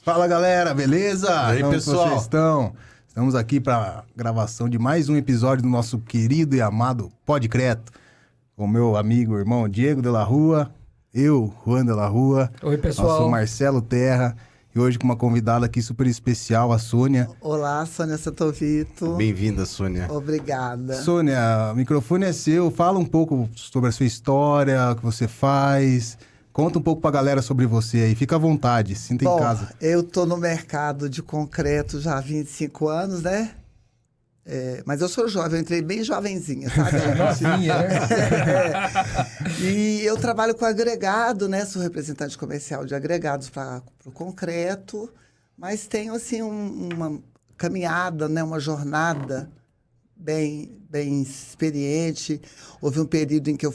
Fala galera, beleza? E aí, Como pessoal? vocês estão? Estamos aqui para gravação de mais um episódio do nosso querido e amado Podcreto, com o meu amigo, irmão Diego de la Rua, eu, Juan de la Rua, Oi, pessoal. nosso Marcelo Terra, e hoje com uma convidada aqui super especial, a Sônia. Olá, Sônia Santovito. Bem-vinda, Sônia. Obrigada. Sônia, o microfone é seu, fala um pouco sobre a sua história, o que você faz, conta um pouco pra galera sobre você aí, fica à vontade, sinta em casa. Eu tô no mercado de concreto já há 25 anos, né? Mas eu sou jovem, eu entrei bem jovenzinha, sabe? Novinha, né? E eu trabalho com agregado, né? Sou representante comercial de agregados para o concreto, mas tenho, assim, uma caminhada, né? Uma jornada bem experiente. Houve um período em que eu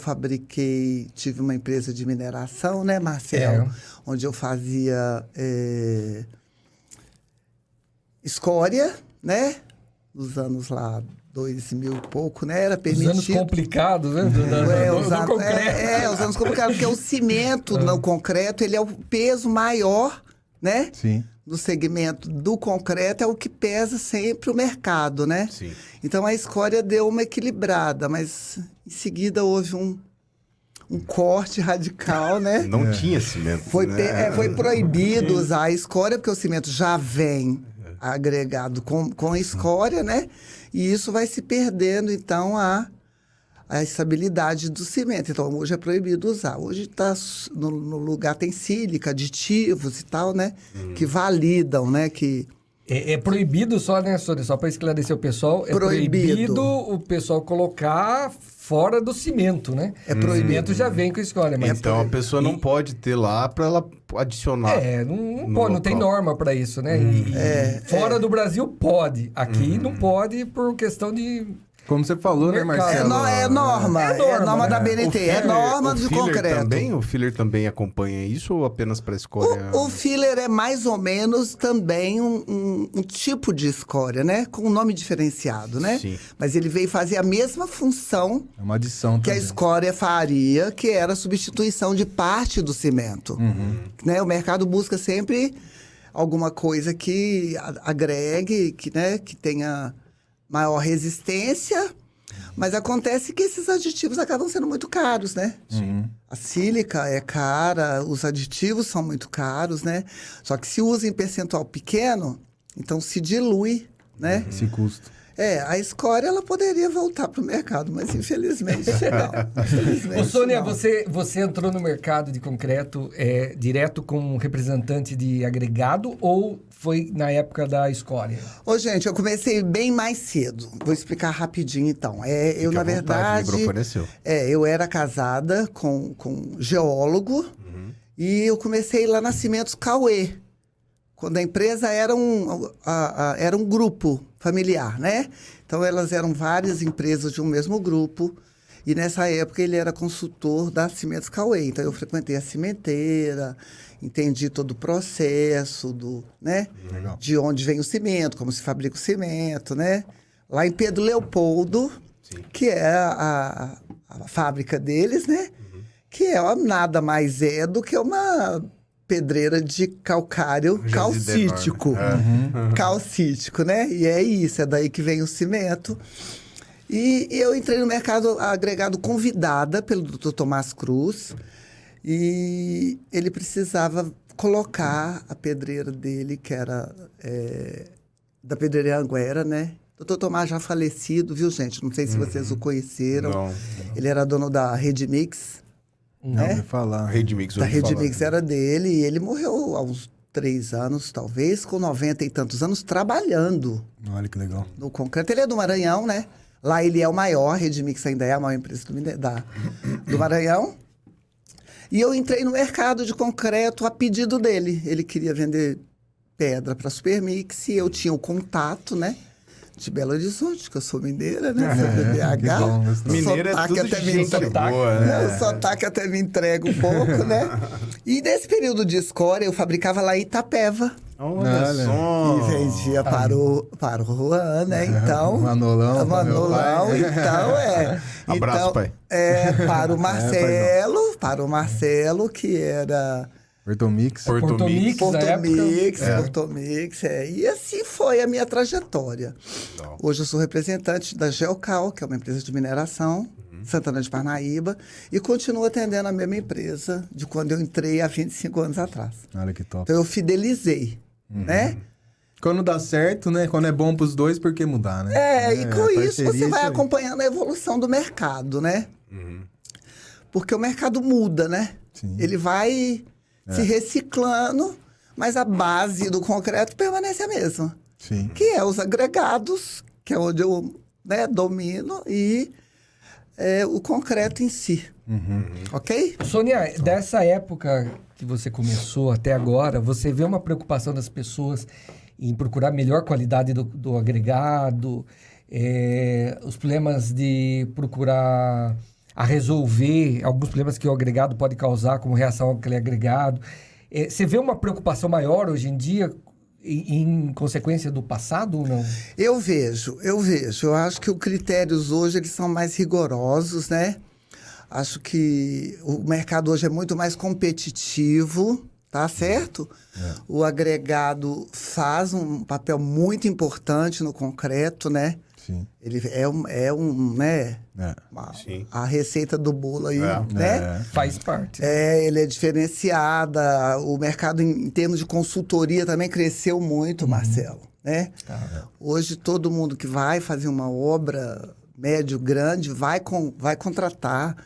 tive uma empresa de mineração, né, Marcelo? Onde eu fazia escória, né? Nos anos lá 2000 e pouco, né? Era permitido. Os anos complicados, né? Do concreto. Os anos complicados, porque o cimento no concreto, ele é o peso maior, né? Sim. No segmento do concreto, é o que pesa sempre o mercado, né? Sim. Então, a escória deu uma equilibrada, mas em seguida houve um corte radical, né? Não tinha cimento, Foi proibido Sim. usar a escória, porque o cimento já vem agregado com escória, né? E isso vai se perdendo, então, a estabilidade do cimento. Então, hoje é proibido usar. Hoje no lugar tem sílica, aditivos e tal, né? Que validam, né? É proibido só, né, Sônia? Só para esclarecer o pessoal, é proibido o pessoal colocar fora do cimento, né? É proibido. O cimento já vem com escória. Mas Então a pessoa não pode ter lá para ela adicionar. Não pode, não tem norma para isso, né? Fora do Brasil pode. Aqui não pode por questão de... Como você falou, né, Marcelo? É norma da BNT, é norma de concreto. O filler também acompanha isso ou apenas para escória? O filler é mais ou menos também um tipo de escória, né? Com um nome diferenciado, né? Sim. Mas ele veio fazer a mesma função É uma adição que a também. escória faria, que era a substituição de parte do cimento. Né? O mercado busca sempre alguma coisa que agregue, que tenha maior resistência, mas acontece que esses aditivos acabam sendo muito caros, né? Sim. A sílica é cara, os aditivos são muito caros, né? Só que se usa em percentual pequeno, então se dilui, né? Esse custo. A escória, ela poderia voltar para o mercado, mas infelizmente não. Infelizmente, Ô, Sônia, não. você entrou no mercado de concreto direto como representante de agregado ou foi na época da escória? Ô, gente, eu comecei bem mais cedo. Vou explicar rapidinho, então. Eu, na verdade... O microfone é seu. Eu era casada com um geólogo e eu comecei lá na Cimentos Cauê, quando a empresa era um grupo familiar, né? Então, elas eram várias empresas de um mesmo grupo. E, nessa época, ele era consultor da Cimentos Cauê. Então, eu frequentei a cimenteira, entendi todo o processo, né? Legal. De onde vem o cimento, como se fabrica o cimento, né? Lá em Pedro Leopoldo, que é a fábrica deles, né? Que nada mais do que uma pedreira de calcário calcítico. Calcítico, né? E é isso, é daí que vem o cimento. E eu entrei no mercado agregado convidada pelo Dr. Tomás Cruz e ele precisava colocar a pedreira dele, que era da Pedreira Anguera, né? Dr. Tomás já falecido, viu, gente? Não sei se vocês o conheceram. Não. Ele era dono da Rede Mix. Não, ouvi falar. Rede Mix. Da Rede Mix era dele e ele morreu há uns 3 anos, talvez, com 90 e tantos anos, trabalhando Olha que legal. no concreto. Ele é do Maranhão, né? Lá ele é o maior, a Rede Mix ainda é a maior empresa do Maranhão. E eu entrei no mercado de concreto a pedido dele. Ele queria vender pedra para Supermix e eu tinha o contato, né? De Belo Horizonte, que eu sou mineira, né? Sou de BH. Que bom, gostei. Mineira é tudo de gente boa, né? O sotaque até me entrega um pouco, né? E nesse período de escória, eu fabricava lá em Itapeva. Olha só. E vendia para o Juan, né? Então... Manolão. Manolão, então Abraço, então, pai. Para o Marcelo, que era Portomix. Portomix, na época. Portomix. E assim foi a minha trajetória. Legal. Hoje eu sou representante da Geocal, que é uma empresa de mineração, Santana de Parnaíba, e continuo atendendo a mesma empresa de quando eu entrei há 25 anos atrás. Olha que top. Então eu fidelizei, né? Quando dá certo, né? Quando é bom pros dois, por que mudar, né? E com isso você vai aí. acompanhando a evolução do mercado, né? Porque o mercado muda, né? Sim. Ele vai se reciclando, mas a base do concreto permanece a mesma. Sim. Que é os agregados, que é onde eu domino, e o concreto em si. Ok? Sônia, dessa época que você começou até agora, você vê uma preocupação das pessoas em procurar melhor qualidade do agregado, os problemas de procurar a resolver alguns problemas que o agregado pode causar como reação àquele agregado. Você vê uma preocupação maior hoje em dia em consequência do passado ou não? Eu vejo. Eu acho que os critérios hoje eles são mais rigorosos, né? Acho que o mercado hoje é muito mais competitivo, tá certo? O agregado faz um papel muito importante no concreto, né? Sim. Ele né? Sim. A receita do bolo aí, né? Faz parte. Ele é diferenciada. O mercado, em termos de consultoria, também cresceu muito, Marcelo, né? Hoje, todo mundo que vai fazer uma obra médio, grande, vai contratar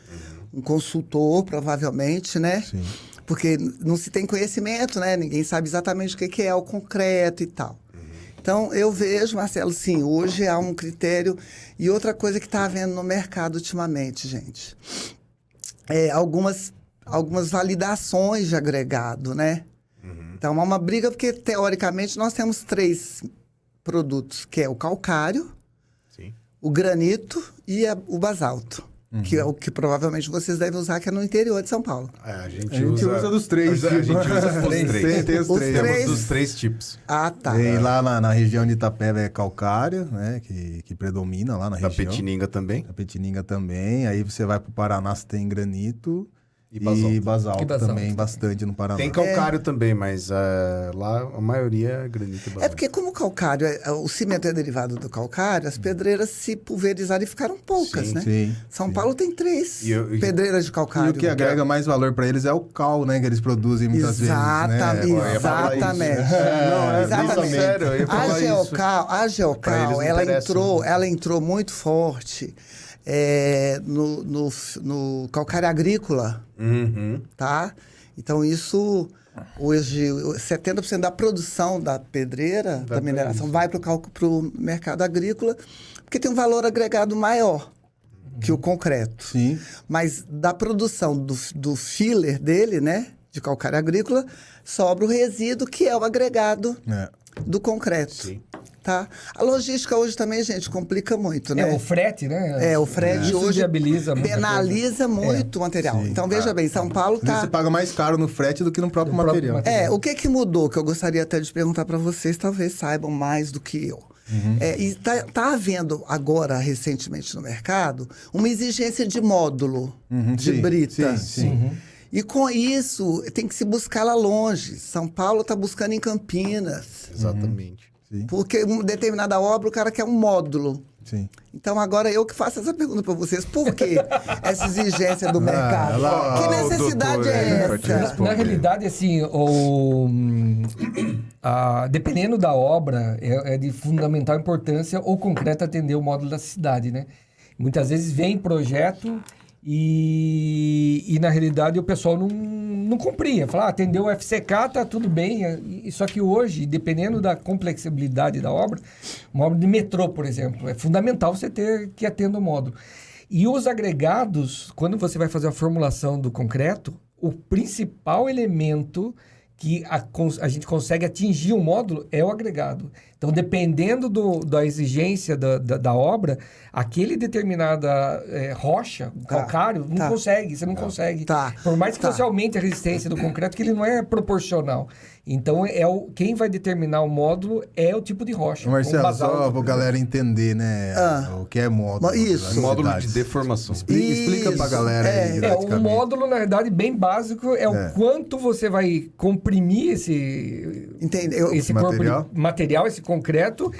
um consultor, provavelmente, né? Sim. Porque não se tem conhecimento, né? Ninguém sabe exatamente o que é o concreto e tal. Então, eu vejo, Marcelo, sim, hoje há um critério. E outra coisa que está havendo no mercado ultimamente, gente, algumas validações de agregado, né? Então, há uma briga, porque, teoricamente, nós temos 3 produtos, que é o calcário, Sim. o granito e o basalto. Que é o que provavelmente vocês devem usar, que é no interior de São Paulo. A gente A gente usa dos 3. A gente usa os 3. Tem os Os 3. três. Temos dos 3 tipos. Ah, tá. Tem lá na região de Itapeva é calcário, né? Que predomina lá na Da região. Petininga também. Da Petininga também. Aí você vai pro Paraná, você tem granito E basalto. e basalto E basalto também, também. bastante no Paraná. Tem calcário também, mas lá a maioria é granito e basalto. É porque como o calcário, o cimento é derivado do calcário, as pedreiras se pulverizaram e ficaram poucas, Sim, né? Sim. São Paulo tem 3 E pedreiras de E calcário. o que agrega mais valor para eles é o cal, né? Que eles produzem muitas vezes, né? Exatamente. Exatamente. Sério, eu ia falar A isso. Geocal, Pra eles não interessa, ela entrou muito forte no calcário agrícola, tá? Então, isso, hoje, 70% da produção da pedreira, da mineração, vai para o mercado agrícola, porque tem um valor agregado maior que o concreto. Sim. Mas da produção do filler dele, né, de calcário agrícola, sobra o resíduo, que é o agregado do concreto. Sim. Tá? A logística hoje também, gente, complica muito, né? O frete, né? O frete Isso hoje viabiliza muita penaliza muito o material. Sim. Então, veja bem, São Paulo Às vezes tá... você paga mais caro no frete do que no próprio No próprio material. material. O que mudou, que eu gostaria até de perguntar para vocês, talvez saibam mais do que eu. E tá havendo agora, recentemente no mercado, uma exigência de módulo de sim, brita. sim. E com isso, tem que se buscar lá longe. São Paulo está buscando em Campinas. Exatamente. Sim. Porque uma determinada obra, o cara quer um módulo. Sim. Então, agora eu que faço essa pergunta para vocês. Por que essa exigência do mercado? lá, Que necessidade doutor, é pode essa? responder. Na realidade, assim, dependendo da obra, é de fundamental importância o concreto atender o módulo da cidade, né? Muitas vezes vem projeto e na realidade, o pessoal não cumpria. Fala, atendeu o FCK, tá tudo bem. Só que hoje, dependendo da complexibilidade da obra, uma obra de metrô, por exemplo, é fundamental você ter que atender o módulo. E os agregados, quando você vai fazer a formulação do concreto, o principal elemento que a gente consegue atingir o módulo é o agregado. Então, dependendo da exigência da obra, aquele determinada rocha, calcário, não consegue, você não consegue. Por mais que você aumente a resistência do concreto, que ele não é proporcional. Então, quem vai determinar o módulo é o tipo de rocha. Marcelo, só pra galera entender, né? O que é módulo. Isso. Módulo de deformação. Explica pra galera aí. O módulo, na verdade, bem básico, é o quanto você vai comprimir esse corpo de material, esse concreto,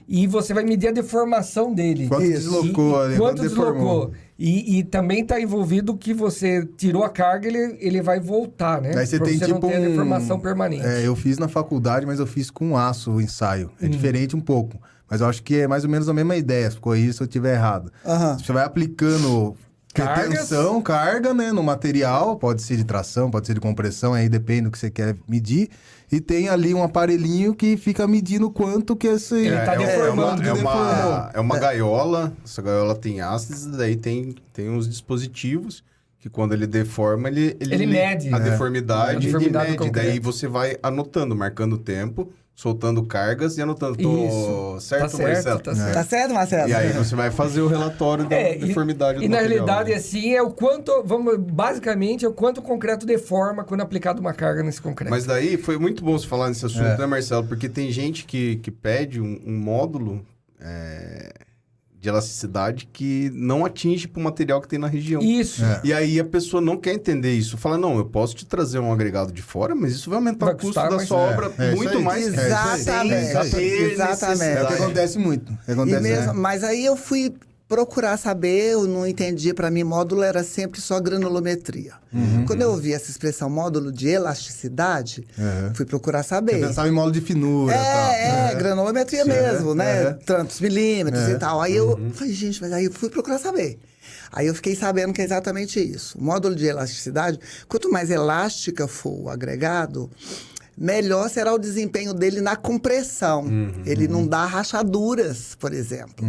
e você vai medir a deformação dele. Quanto deslocou. Quanto deslocou. E também está envolvido que você tirou a carga, ele vai voltar, né? Aí você tem não ter deformação permanente. Eu fiz na faculdade, mas eu fiz com aço o ensaio. É diferente um pouco. Mas eu acho que é mais ou menos a mesma ideia. Ficou isso se eu estiver errado. Você vai aplicando tensão, carga, né, no material. Pode ser de tração, pode ser de compressão. Aí depende do que você quer medir. E tem ali um aparelhinho que fica medindo quanto que esse... Ele está deformando. É uma gaiola. Essa gaiola tem hastes, daí tem uns dispositivos que quando ele deforma, ele mede a deformidade, ele mede. Daí você vai anotando, marcando o tempo, soltando cargas e anotando. Certo, Marcelo? Tá certo, Marcelo? E aí você vai fazer o relatório da deformidade do material. E na realidade, assim, basicamente, é o quanto o concreto deforma quando aplicado uma carga nesse concreto. Mas daí foi muito bom você falar nesse assunto, né, Marcelo? Porque tem gente que pede um módulo de elasticidade que não atinge para o material que tem na região. Isso. E aí a pessoa não quer entender isso. Fala, não, eu posso te trazer um agregado de fora, mas isso vai aumentar o custo da sua obra muito mais. Exatamente. É o que acontece muito. Mas aí eu fui procurar saber, eu não entendi, para mim módulo era sempre só granulometria. Quando eu ouvi essa expressão módulo de elasticidade, fui procurar saber. Você pensava em módulo de finura. Granulometria mesmo, né? Tantos milímetros e tal. Aí eu falei, gente, mas aí eu fui procurar saber. Aí eu fiquei sabendo que é exatamente isso. O módulo de elasticidade, quanto mais elástica for o agregado, melhor será o desempenho dele na compressão. Ele não dá rachaduras, por exemplo.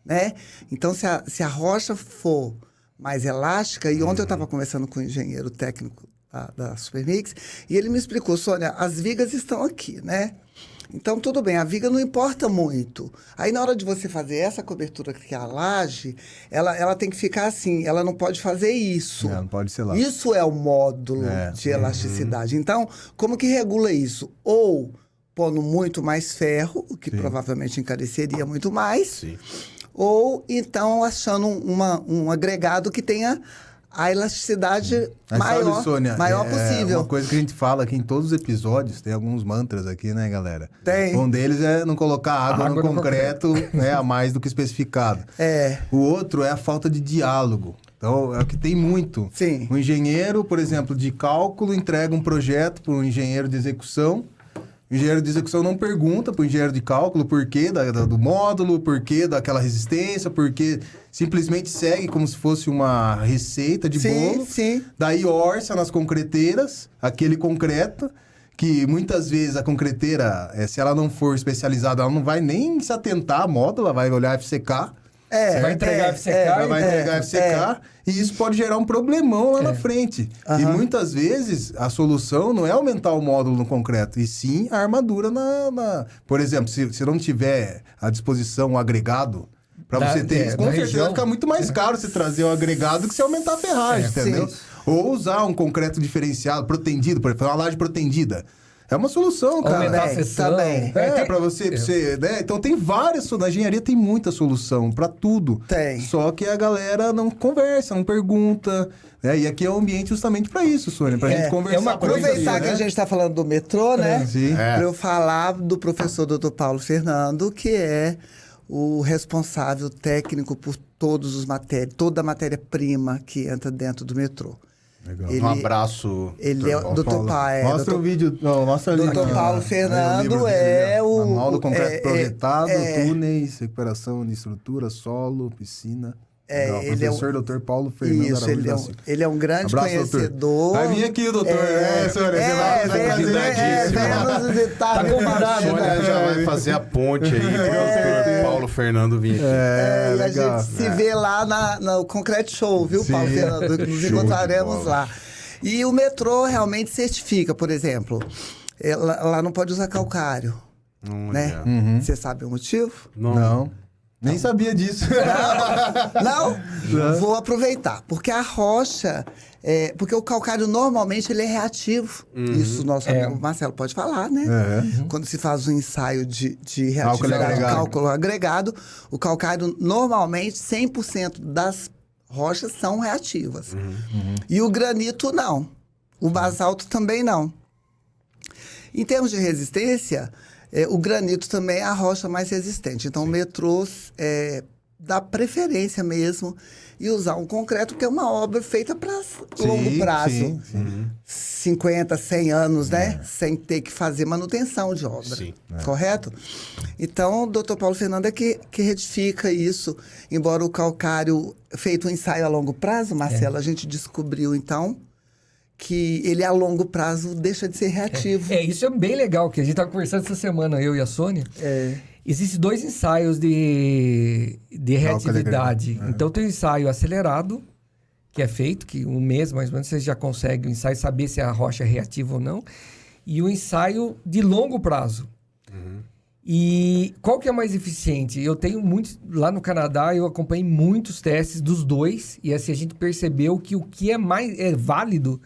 Né? Então, se a rocha for mais elástica... E ontem eu estava conversando com o engenheiro técnico da Supermix, e ele me explicou, Sônia, as vigas estão aqui, né? Então, tudo bem, a viga não importa muito. Aí, na hora de você fazer essa cobertura que é a laje, ela tem que ficar assim, ela não pode fazer isso. Não pode ser lá. Isso é o módulo de elasticidade. Então, como que regula isso? Ou pondo muito mais ferro, o que provavelmente encareceria muito mais. Sim. Ou, então, achando um agregado que tenha a elasticidade maior, Sônia, possível. Uma coisa que a gente fala aqui em todos os episódios, tem alguns mantras aqui, né, galera? Tem. Um deles é não colocar água no concreto, né, a mais do que especificado. O outro é a falta de diálogo. Então, é o que tem muito. Sim. O engenheiro, por exemplo, de cálculo, entrega um projeto para o engenheiro de execução. O engenheiro de execução não pergunta para o engenheiro de cálculo o porquê do módulo, o porquê daquela resistência, porque simplesmente segue como se fosse uma receita de bolo. Daí orça nas concreteiras, aquele concreto, que muitas vezes a concreteira, se ela não for especializada, ela não vai nem se atentar à módulo, ela vai olhar FCK. Vai entregar FCK. Vai entregar FCK. E isso pode gerar um problemão lá na frente. E muitas vezes a solução não é aumentar o módulo no concreto, e sim a armadura Por exemplo, se não tiver à disposição o agregado, para você ter isso, com certeza vai ficar muito mais caro você trazer o agregado do que você aumentar a ferragem, entendeu? Ou usar um concreto diferenciado, protendido, por exemplo, uma laje protendida. É uma solução, cara. Aumentar a seção. Pra você né? Então tem várias, na engenharia tem muita solução pra tudo. Tem. Só que a galera não conversa, não pergunta, né? E aqui é um ambiente justamente pra isso, Sônia, pra gente conversar. Aproveitar que a gente tá falando do metrô, né? Pra eu falar do professor Dr. Paulo Fernando, que é o responsável técnico por toda a matéria-prima que entra dentro do metrô. Legal. Um abraço. Ele é o Dr. Paulo. Mostra o vídeo. Mostra ali. Dr. Paulo Fernando o Manual do concreto projetado, túneis, recuperação de estrutura, solo, piscina. Professor Dr. Paulo Fernando Araújo. Ele é um grande conhecedor. Doutor. Vai vir aqui, doutor. Sônia, você vai nos visitar. Tá convidado. Sônia já vai fazer a ponte aí pro doutor Paulo Fernando vir aqui. E a gente se vê lá no Concrete Show, viu, Paulo Fernando? Nos encontraremos lá. E o metrô realmente certifica, por exemplo, lá não pode usar calcário, né? Você sabe o motivo? Não. Nem sabia disso. Não? Vou aproveitar. Porque a rocha... porque o calcário, normalmente, ele é reativo. Isso o nosso amigo Marcelo pode falar, né? Quando se faz um ensaio de reatividade, cálculo agregado, o calcário, normalmente, 100% das rochas são reativas. E o granito, não. O basalto também não. Em termos de resistência... o granito também é a rocha mais resistente. Então, o metrô dá preferência mesmo e usar um concreto, porque é uma obra feita para longo prazo. 50, 100 anos, né? Sem ter que fazer manutenção de obra. Correto? Então, o doutor Paulo Fernando é que retifica isso. Embora o calcário feito um ensaio a longo prazo, Marcelo, a gente descobriu, então... que ele a longo prazo deixa de ser reativo. Isso é bem legal, que a gente estava conversando essa semana, eu e a Sônia. Existem 2 ensaios de reatividade. Então, tem o ensaio acelerado, que é feito, que um mês, mais ou menos, você já consegue o ensaio, saber se a rocha é reativa ou não. E o ensaio de longo prazo. E qual que é mais eficiente? Eu tenho muitos... Lá no Canadá, eu acompanhei muitos testes dos 2. E assim, a gente percebeu que o que é mais válido...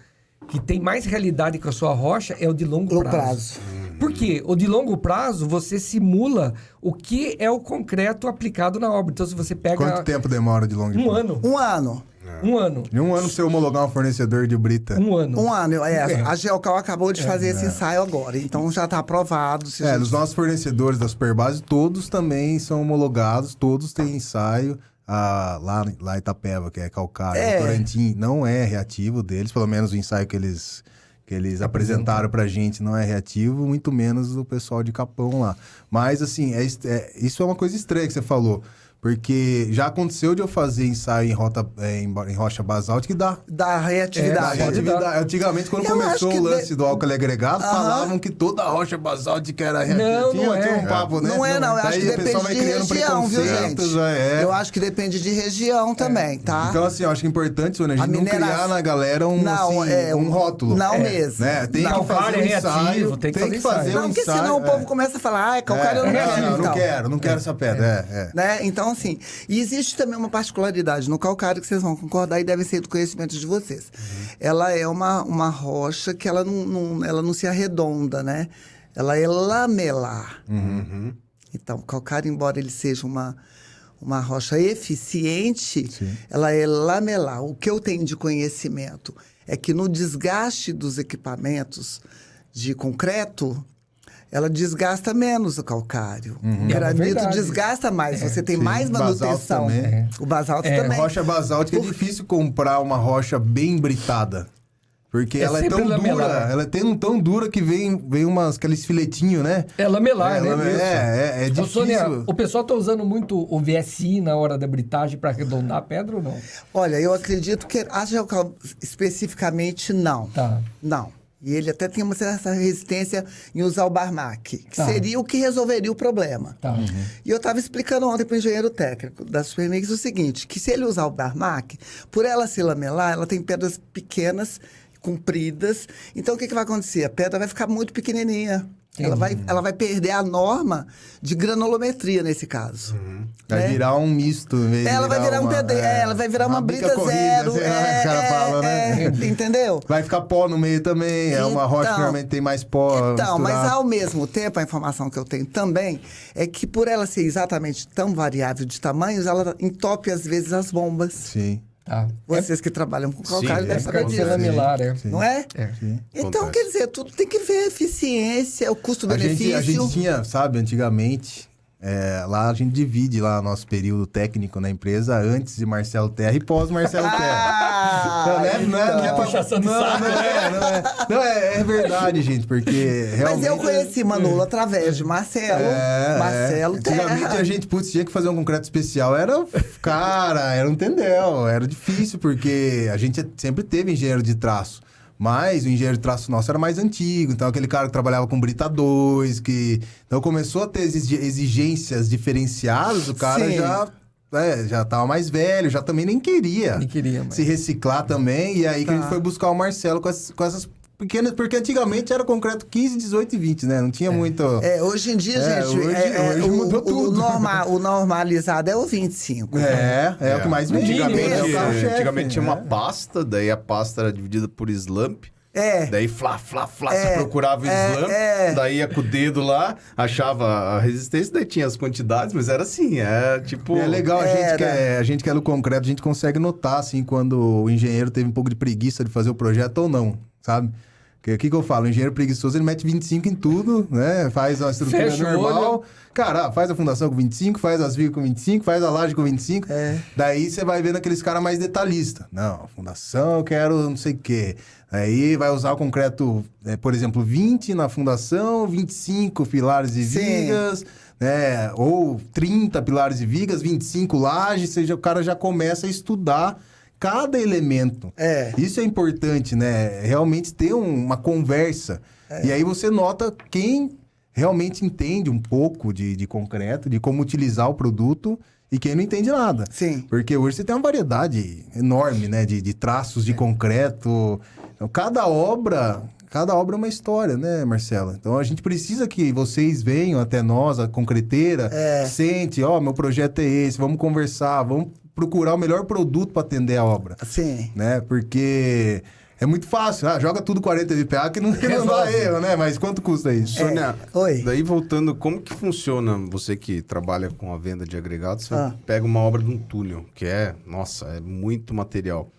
que tem mais realidade com a sua rocha é o de longo prazo. Por quê? O de longo prazo, você simula o que é o concreto aplicado na obra. Então, se você pega... Quanto tempo demora de longo prazo? Um ano. Um ano. Um ano. Em um ano você homologar um fornecedor de brita? Um ano. Um ano. A Geocal acabou de fazer esse ensaio agora. Então, já está aprovado. Os nossos fornecedores da Superbase, todos também são homologados. Todos têm ensaio. Lá em Itapeva, que é calcário. O Torantim não é reativo deles, pelo menos o ensaio que eles apresentaram pra gente não é reativo, muito menos o pessoal de Capão lá. Mas, assim, isso é uma coisa estranha que você falou. Porque já aconteceu de eu fazer ensaio em rocha basáltica que dá. Dá reatividade. Antigamente, quando começou o lance do álcool agregado, falavam que toda rocha basáltica era reativa. Tinha um papo, né? Não é, não. Eu acho que depende de região, viu, gente? Eu acho que depende de região também, tá? Então, assim, eu acho que é importante, Sônia, a gente não criar na galera um rótulo. Não mesmo. Né? Tem que fazer um ensaio. Tem que fazer um ensaio. Não, porque senão o povo começa a falar, calcário eu não quero essa pedra. Então, assim, e existe também uma particularidade no calcário que vocês vão concordar e deve ser do conhecimento de vocês. Ela é uma rocha que ela não se arredonda, né? Ela é lamelar. Então, o calcário, embora ele seja uma rocha eficiente, ela é lamelar. O que eu tenho de conhecimento é que no desgaste dos equipamentos de concreto, ela desgasta menos o calcário. O granito desgasta mais. Você tem mais manutenção. O basalto também. Rocha basáltica é difícil comprar uma rocha bem britada. Porque ela é tão dura. Ela é tão dura que vem aqueles filetinhos, né? É lamelar, né? É difícil. Sônia, o pessoal tá usando muito o VSI na hora da britagem para arredondar a pedra ou não? Olha, eu acredito que a Geocal especificamente não. Tá. Não. E ele até tem essa resistência em usar o Barmac, que seria o que resolveria o problema. E eu estava explicando ontem para o engenheiro técnico da Supermix o seguinte, que se ele usar o Barmac, por ela se lamelar, ela tem pedras pequenas, compridas. Então, o que vai acontecer? A pedra vai ficar muito pequenininha. Ela vai perder a norma de granulometria nesse caso. Vai virar um misto. Ela vai virar ela vai virar uma brita zero. Entendeu? Vai ficar pó no meio também. É uma rocha que normalmente tem mais pó. Então, mas ao mesmo tempo, a informação que eu tenho também é que por ela ser exatamente tão variável de tamanhos, ela entope às vezes as bombas. Sim. Vocês que trabalham com calcário devem saber disso. Lamilar, não é? Então, quer dizer, tudo tem que ver eficiência, o custo-benefício. A gente tinha, sabe, antigamente, lá a gente divide lá nosso período técnico na empresa antes de Marcelo Terra e pós Marcelo Terra. Não é puxação de saco. Não, é verdade, gente, porque realmente... Mas eu conheci Manolo através de Marcelo. Marcelo Terra. Antigamente a gente, tinha que fazer um concreto especial. Era um tendel, era difícil, porque a gente sempre teve engenheiro de traço. Mas o engenheiro de traço nosso era mais antigo. Então, aquele cara que trabalhava com Brita 2, então começou a ter exigências diferenciadas, o cara já já tava mais velho, já também nem queria mais. se reciclar também. E aí que a gente foi buscar o Marcelo com essas pequenas... Porque antigamente era concreto 15, 18 e 20, né? Não tinha muito... Hoje em dia, gente, hoje mudou tudo. O normalizado é o 25. É o que mais vende. Antigamente tinha uma pasta, daí a pasta era dividida por slump. Daí, você procurava o slump, daí ia com o dedo lá, achava a resistência, daí tinha as quantidades, mas era assim, tipo... É legal, a gente que é do concreto, a gente consegue notar, assim, quando o engenheiro teve um pouco de preguiça de fazer o projeto ou não, sabe? Porque o que eu falo? O engenheiro preguiçoso, ele mete 25 em tudo, né? Faz uma estrutura normal. Cara, faz a fundação com 25, faz as vigas com 25, faz a laje com 25. Daí você vai vendo aqueles caras mais detalhistas. Não, fundação eu quero não sei o quê. Aí vai usar o concreto, por exemplo, 20 na fundação, 25 pilares e vigas, né? Ou 30 pilares e vigas, 25 lajes. Ou seja, o cara já começa a estudar cada elemento. Isso é importante, né? Realmente ter uma conversa. E aí você nota quem realmente entende um pouco de concreto, de como utilizar o produto, e quem não entende nada. Sim. Porque hoje você tem uma variedade enorme, né? De traços de concreto. Então, cada obra é uma história, né, Marcela? Então, a gente precisa que vocês venham até nós, a concreteira, sente, meu projeto é esse, vamos conversar, vamos procurar o melhor produto para atender a obra. Sim. Né? Porque é muito fácil. Joga tudo 40 VPA que não dá erro, né? Mas quanto custa isso? Sônia, Oi. Daí voltando, como que funciona, você que trabalha com a venda de agregados, você pega uma obra de um túnel, que é muito material.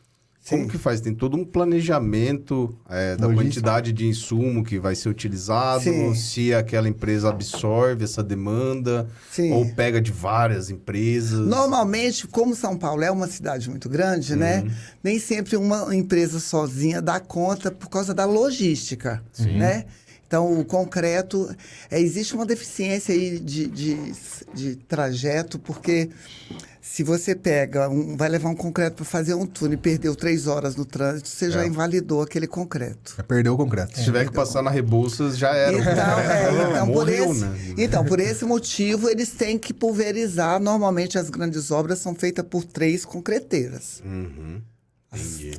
Como que faz? Tem todo um planejamento da quantidade de insumo que vai ser utilizado, se aquela empresa absorve essa demanda, ou pega de várias empresas. Normalmente, como São Paulo é uma cidade muito grande, né? Nem sempre uma empresa sozinha dá conta por causa da logística, né? Então, o concreto... existe uma deficiência aí de trajeto, porque... Se você vai levar um concreto para fazer um túnel e perdeu 3 horas no trânsito, você já invalidou aquele concreto. Já perdeu o concreto. Se tiver que passar na Rebouças, já era. Então, por esse motivo, eles têm que pulverizar. Normalmente, as grandes obras são feitas por 3 concreteiras.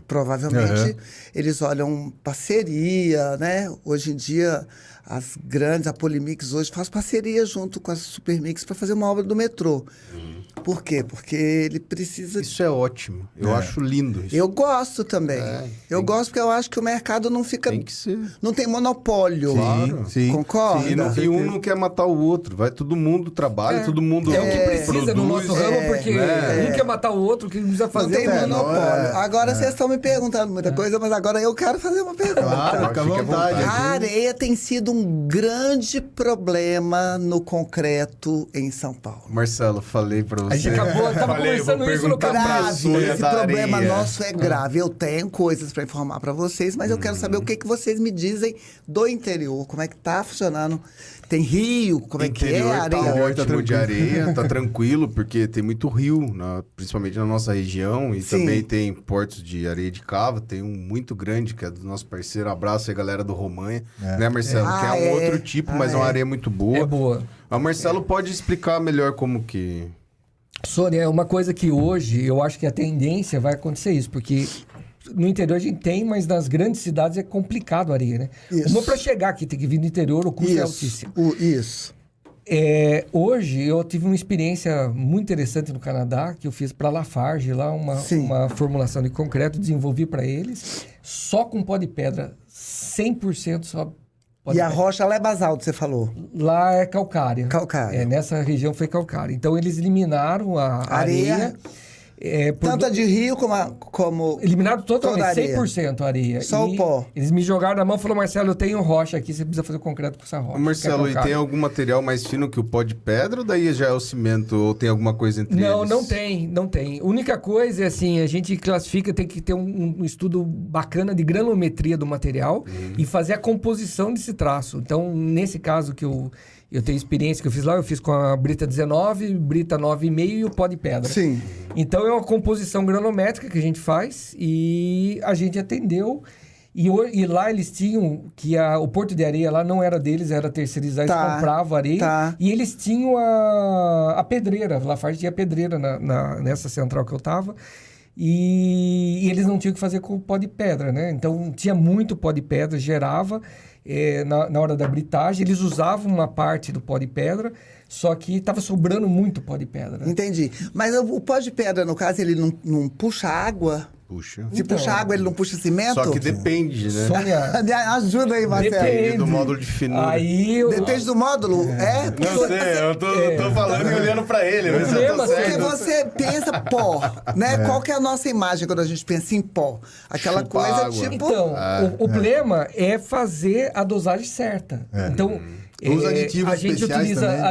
Provavelmente, eles olham parceria, né? Hoje em dia, a Polimix hoje faz parceria junto com a Supermix para fazer uma obra do metrô. Por quê? Porque ele precisa... Isso é ótimo. Eu acho lindo isso. Eu gosto também. Eu gosto porque eu acho que o mercado não fica... Tem que ser. Não tem monopólio. Sim. Concorda? E um não quer matar o outro. Vai todo mundo trabalha, todo mundo é o que precisa produz, no nosso ramo, porque um quer matar o outro, que precisa fazer... Não tem monopólio. Agora vocês estão me perguntando muita coisa, mas agora eu quero fazer uma pergunta. Claro, fica à vontade. A areia tem sido um grande problema no concreto em São Paulo. Marcelo, falei pra você. A gente tava conversando isso no grave. Esse problema nosso é grave. Eu tenho coisas para informar para vocês, mas eu quero saber o que vocês me dizem do interior. Como é que tá funcionando? Tem rio? Como é que é a areia? Tá ótimo de areia, tá tranquilo, porque tem muito rio, principalmente na nossa região. E também tem portos de areia de cava. Tem um muito grande, que é do nosso parceiro. Abraço aí, galera do Romanha. Né, Marcelo? Que é um outro tipo, mas é uma areia muito boa. É boa. O Marcelo pode explicar melhor como que... Sônia, é uma coisa que hoje eu acho que a tendência vai acontecer isso, porque no interior a gente tem, mas nas grandes cidades é complicado a areia, né? Uma para chegar aqui, tem que vir do interior, o custo é altíssimo. Isso. Hoje eu tive uma experiência muito interessante no Canadá, que eu fiz para Lafarge, lá uma formulação de concreto, desenvolvi para eles, só com pó de pedra, 100% só. E a rocha lá é basalto, você falou? Lá é calcária. Calcária. Nessa região foi calcária. Então, eles eliminaram a areia. Tanto a de rio como eliminaram totalmente, toda 100% a areia. Só o pó. Eles me jogaram na mão e falaram, Marcelo, eu tenho rocha aqui, você precisa fazer concreto com essa rocha. Marcelo, e tem algum material mais fino que o pó de pedra ou daí já é o cimento? Ou tem alguma coisa entre eles? Não tem. A única coisa é assim, a gente classifica, tem que ter um estudo bacana de granulometria do material e fazer a composição desse traço. Então, nesse caso que eu tenho experiência que eu fiz lá, eu fiz com a brita 19, brita 9,5 e o pó de pedra. Sim. Então, é uma composição granométrica que a gente faz e a gente atendeu. E lá eles tinham, que o Porto de Areia lá não era deles, era terceirizado, eles compravam areia. E eles tinham a pedreira, Lafarge tinha a pedreira nessa central que eu tava. E eles não tinham o que fazer com o pó de pedra, né? Então tinha muito pó de pedra, gerava na hora da britagem. Eles usavam uma parte do pó de pedra, só que estava sobrando muito pó de pedra. Entendi. Mas o pó de pedra, no caso, ele não puxa água? Puxa. Se puxa água, ele não puxa cimento? Só que depende, né? Sônia, ajuda aí, Marcelo. Depende do módulo de finura. Depende do módulo? Não sei, eu tô falando e olhando pra ele. Porque você pensa pó, né? Qual que é a nossa imagem quando a gente pensa em pó? Aquela coisa água. tipo... Então, o problema é fazer a dosagem certa. Então... Os aditivos a gente especiais utiliza também.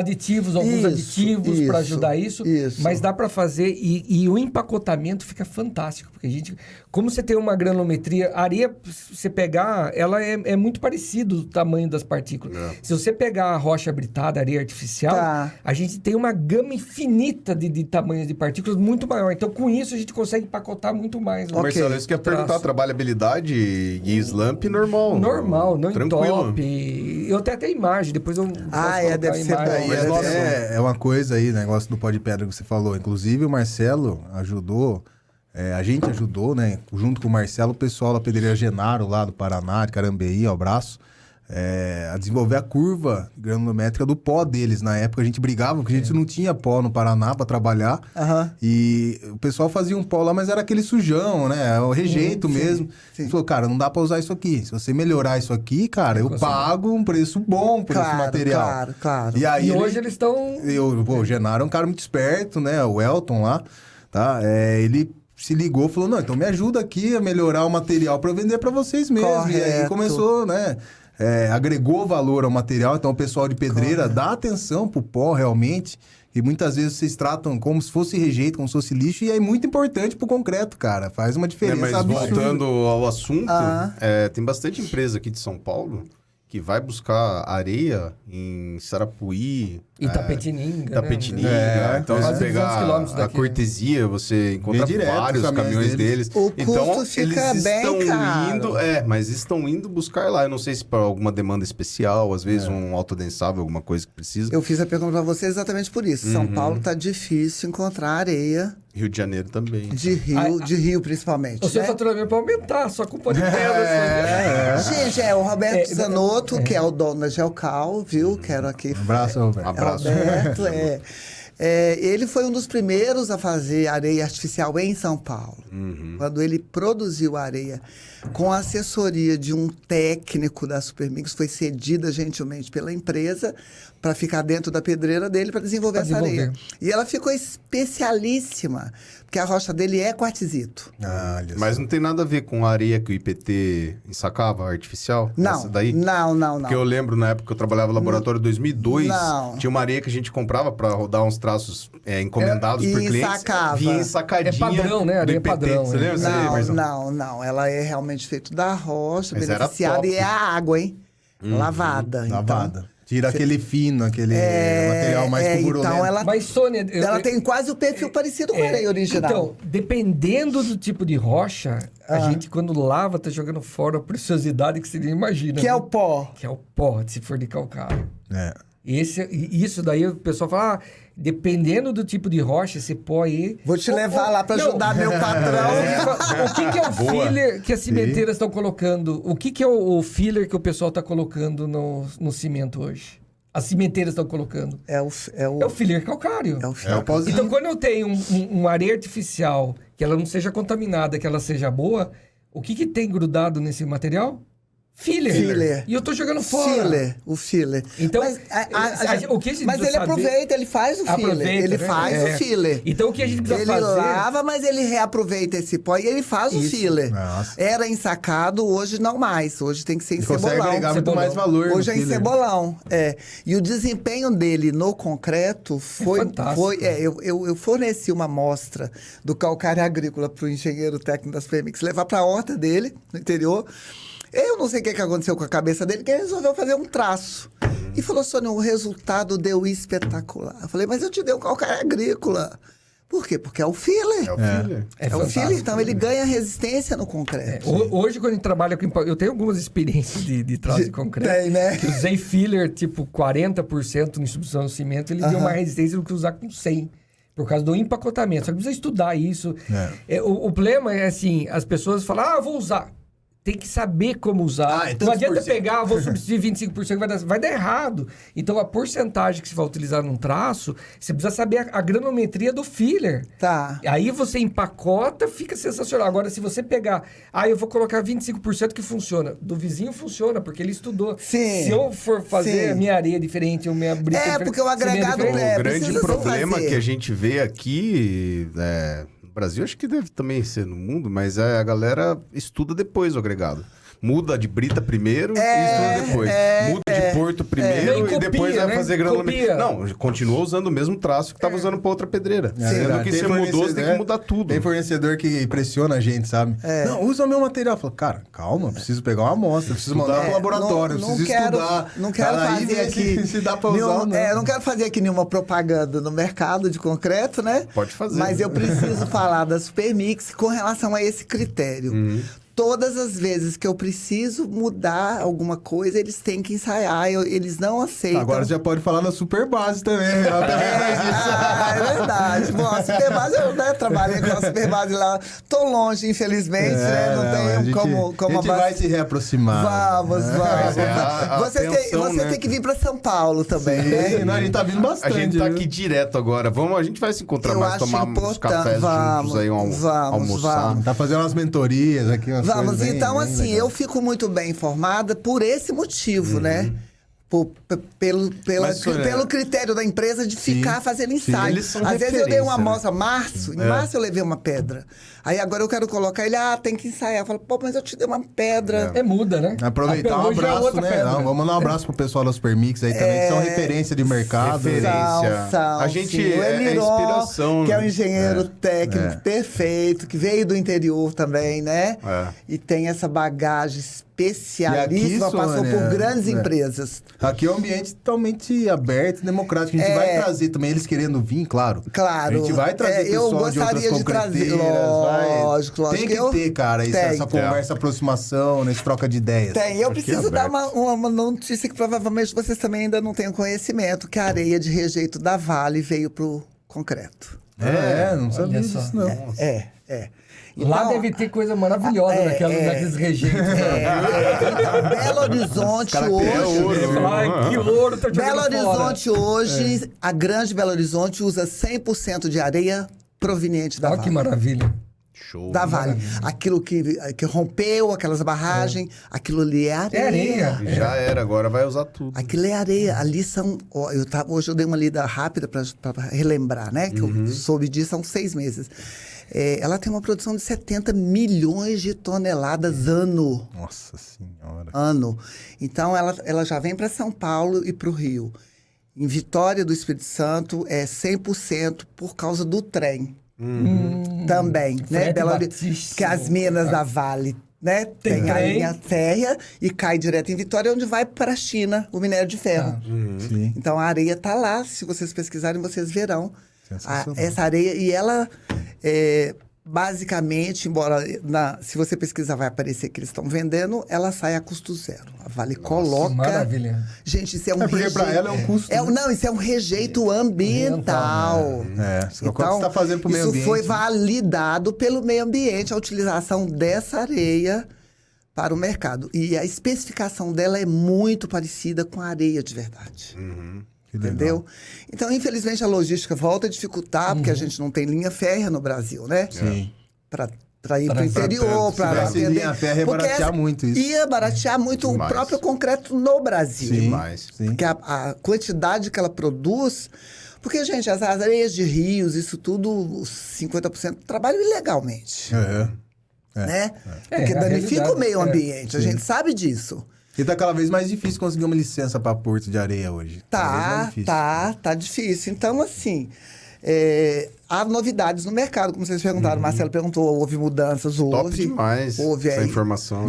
alguns aditivos para ajudar isso, mas dá para fazer e o empacotamento fica fantástico, porque como você tem uma granulometria, a areia, se você pegar, ela é muito parecido o tamanho das partículas. Se você pegar a rocha britada, areia artificial, a gente tem uma gama infinita de tamanhos de partículas muito maior. Então, com isso, a gente consegue empacotar muito mais. Marcelo, isso que eu ia perguntar, trabalhabilidade e slump normal? Normal, não tranquilo. Entope. Eu tenho até imagem, depois eu deve ser daí. É uma coisa aí, negócio do pó de pedra que você falou. Inclusive, o Marcelo ajudou, a gente ajudou, né? Junto com o Marcelo, o pessoal da Pedreira Genaro, lá do Paraná, de Carambeí, abraço, a desenvolver a curva granulométrica do pó deles. Na época, a gente brigava, porque a gente não tinha pó no Paraná para trabalhar. E o pessoal fazia um pó lá, mas era aquele sujão, né? O rejeito mesmo. Ele falou, cara, não dá para usar isso aqui. Se você melhorar isso aqui, cara, eu pago um preço bom por esse material. Claro. E hoje eles estão... O Genaro é um cara muito esperto, né? O Elton lá, tá? Ele se ligou e falou, não, então me ajuda aqui a melhorar o material para eu vender para vocês mesmo. Correto. E aí começou, né? Agregou valor ao material, então o pessoal de pedreira dá atenção pro pó realmente, e muitas vezes vocês tratam como se fosse rejeito, como se fosse lixo, e é muito importante pro concreto, cara, faz uma diferença mas absurda. voltando ao assunto, tem bastante empresa aqui de São Paulo que vai buscar areia em Sarapuí, Itapetininga, né? Então, se pegar a Cortesia, você encontra vários caminhões deles. O então, custo fica eles bem estão caro. indo, mas estão indo buscar lá. Eu não sei se para alguma demanda especial, às vezes um autodensável, alguma coisa que precisa. Eu fiz a pergunta para você exatamente por isso. São Paulo tá difícil encontrar areia. Rio de Janeiro também. De Rio principalmente. O seu faturamento para aumentar, só com pó de pedra. Gente, o Roberto Zanotto, que é o dono da Gelcal, viu? Quero aqui. Um abraço, Roberto. Roberto, ele foi um dos primeiros a fazer areia artificial em São Paulo. Quando ele produziu a areia com a assessoria de um técnico da Supermix, foi cedida gentilmente pela empresa para ficar dentro da pedreira dele para desenvolver essa areia. E ela ficou especialíssima, porque a rocha dele é quartzito. Mas não tem nada a ver com a areia que o IPT ensacava, artificial? Não, essa daí? não. Porque eu lembro, na época que eu trabalhava no laboratório em 2002, tinha uma areia que a gente comprava para rodar uns traços encomendados por clientes. Vinha ensacadinha. É padrão, né? Areia padrão. Você lembra? Não. Ela é realmente feita da rocha, beneficiada, e é a água, hein? Lavada. Lavada. Tira aquele fino, aquele material mais turbulento. Então Mas, Sônia... Ela tem quase o perfil parecido com a areia original. Então, dependendo do tipo de rocha, a gente, quando lava, tá jogando fora a preciosidade que você nem imagina. Que é o pó. Que é o pó, se for de calcário. Isso daí o pessoal fala, dependendo do tipo de rocha, esse pó aí... Vou te levar lá para ajudar meu patrão. O que é o filler que as cimenteiras estão colocando? O que é o filler que o pessoal está colocando no cimento hoje? As cimenteiras estão colocando. É o filler calcário. É o filler. Então, quando eu tenho uma areia artificial, que ela não seja contaminada, que ela seja boa, o que tem grudado nesse material? Filler. E eu tô jogando fora. O filler. Então, mas o que a gente ele saber... aproveita, ele faz o filler. Ele faz o filler. Então, o que a gente precisa fazer... Ele lava, mas ele reaproveita esse pó e ele faz o filler. Nossa. Era ensacado, hoje não mais. Hoje tem que ser em cebolão. Consegue agregar muito mais valor. Hoje é em cebolão. E o desempenho dele no concreto foi... fantástico. Eu forneci uma amostra do calcário agrícola para o engenheiro técnico das Supermix levar para a horta dele, no interior. Eu não sei o que aconteceu com a cabeça dele, que ele resolveu fazer um traço. E falou, Sônia, o resultado deu espetacular. Eu falei, mas eu te dei um calcário agrícola. Por quê? Porque é o filler. É o filler. É o filler, então ele ganha resistência no concreto. Hoje, quando a gente trabalha com... Eu tenho algumas experiências de traço de concreto. Tem, né? Que usei filler, tipo, 40% em substituição do cimento, ele deu mais resistência do que usar com 100%. Por causa do empacotamento. Só que precisa estudar isso. O problema é assim, as pessoas falam, vou usar. Tem que saber como usar. Não adianta pegar, vou substituir 25%, vai dar errado. Então, a porcentagem que você vai utilizar num traço, você precisa saber a granometria do filler. Tá. Aí você empacota, fica sensacional. Agora, se você pegar, eu vou colocar 25% que funciona. Do vizinho funciona, porque ele estudou. Sim. Se eu for fazer a minha areia diferente, ou minha brita diferente... porque o agregado o grande problema que a gente vê aqui... No Brasil, acho que deve também ser no mundo, mas a galera estuda depois o agregado. Muda de brita primeiro e estuda depois. Muda de porto primeiro e depois vai fazer granulamento. Não, continua usando o mesmo traço que estava usando para outra pedreira. Sendo que você mudou, você tem que mudar tudo. Tem fornecedor que pressiona a gente, sabe? Não, usa o meu material. Fala, cara, calma, preciso pegar uma amostra, preciso mandar para o laboratório, preciso estudar. Não quero fazer aqui... Se dá para usar, não quero fazer aqui nenhuma propaganda no mercado de concreto, né? Pode fazer. Mas eu preciso falar da Supermix com relação a esse critério. Todas as vezes que eu preciso mudar alguma coisa, eles têm que ensaiar, eles não aceitam. Agora já pode falar da Superbase também. Ela também é verdade. Bom, a Superbase, eu trabalhei com a Superbase lá. Tô longe, infelizmente, né? Não tenho como... A gente vai se reaproximar. Vamos. Você tem que vir para São Paulo também, né? Não, a gente tá vindo bastante. A gente tá aqui direto agora. A gente vai se encontrar mais, tomar uns cafés juntos aí, almoçar. Tá fazendo umas mentorias aqui, umas Vamos, então, assim, eu fico muito bem informada por esse motivo, né? Pelo critério da empresa de ficar fazendo ensaio. Às vezes eu dei uma amostra, em março eu levei uma pedra. Aí agora eu quero colocar ele, tem que ensaiar. Eu falo, mas eu te dei uma pedra. Muda, né? Aproveitar um abraço, né? Vamos mandar um abraço pro pessoal da Supermix aí também, que são referência de mercado. A gente o Emiron, inspiração. Que é um engenheiro técnico perfeito, que veio do interior também, né? E tem essa bagagem especialíssima, passou por grandes empresas. Aqui é um ambiente totalmente aberto, democrático. A gente vai trazer também, eles querendo vir, claro. Claro. A gente vai trazer pessoal de outras concreteiras. Lógico. Tem que ter, cara, essa conversa, aproximação, nessa troca de ideias. Eu preciso dar uma notícia que provavelmente vocês também ainda não tenham conhecimento, que a areia de rejeito da Vale veio pro concreto. Não sabia disso, não. Então, lá deve ter coisa maravilhosa naqueles rejeitos. Então, Belo Horizonte hoje... que ouro tá jogando Belo Horizonte hoje, a grande Belo Horizonte usa 100% de areia proveniente da Vale. Olha que maravilha. Show. Da Vale. Aquilo que rompeu, aquelas barragens, aquilo ali é areia. É areia. Já era, agora vai usar tudo. Aquilo é areia. Ali são... hoje eu dei uma lida rápida para relembrar, né? Que eu soube disso há uns 6 meses. Ela tem uma produção de 70 milhões de toneladas ano. Nossa Senhora. Ano. Então, ela já vem para São Paulo e para o Rio. Em Vitória do Espírito Santo, é 100% por causa do trem. Também, né? Que as minas da Vale, né? Tem a linha férrea e cai direto em Vitória, onde vai para a China o minério de ferro. Então, a areia está lá. Se vocês pesquisarem, vocês verão. Essa areia, e ela basicamente, embora se você pesquisar vai aparecer que eles estão vendendo, ela sai a custo zero. A Vale coloca... Maravilha. Gente, isso é um rejeito... Porque para ela é um custo... Não, isso é um rejeito ambiental. Então, você está fazendo para o meio ambiente. Isso foi validado pelo meio ambiente, a utilização dessa areia para o mercado. E a especificação dela é muito parecida com a areia de verdade. Entendeu? Então, infelizmente, a logística volta a dificultar, porque a gente não tem linha férrea no Brasil, né? Sim. Para ir para o interior, para atender. Linha férrea ia baratear muito isso. Ia baratear muito o próprio concreto no Brasil. Demais. Porque a quantidade que ela produz... Porque, gente, as areias de rios, isso tudo, 50% trabalham ilegalmente. Né? Porque danifica o meio ambiente, a gente sabe disso. E tá cada vez mais difícil conseguir uma licença para porto de areia hoje. Tá difícil. Então, assim, há novidades no mercado, como vocês perguntaram. O Marcelo perguntou, houve mudanças, Top demais essa informação.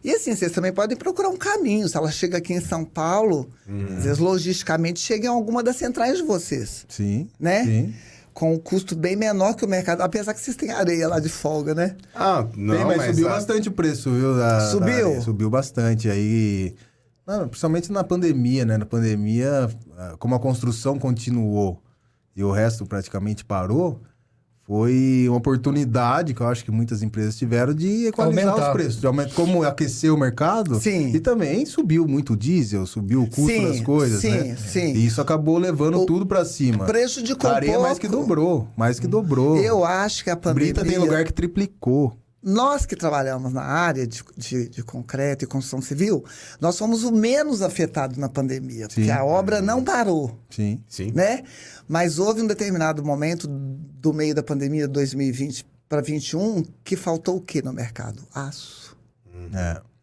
E assim, vocês também podem procurar um caminho. Se ela chega aqui em São Paulo, às vezes, logisticamente, chega em alguma das centrais de vocês. Sim, né? sim. com um custo bem menor que o mercado, apesar que vocês têm areia lá de folga, né? Não, mas subiu bastante o preço, viu? Subiu? Subiu bastante. Aí, principalmente na pandemia, né? Na pandemia, como a construção continuou e o resto praticamente parou, foi uma oportunidade que eu acho que muitas empresas tiveram de equalizar os preços. Como aqueceu o mercado. Sim. E também subiu muito o diesel, subiu o custo das coisas, né? Sim. E isso acabou levando tudo para cima. Prejudicou a areia mais que dobrou. Eu acho que a pandemia... Brita tem lugar que triplicou. Nós que trabalhamos na área de concreto e construção civil, nós fomos o menos afetados na pandemia, porque a obra não parou. Sim. Né? Mas houve um determinado momento do meio da pandemia, 2020 para 2021, que faltou o que no mercado? Aço.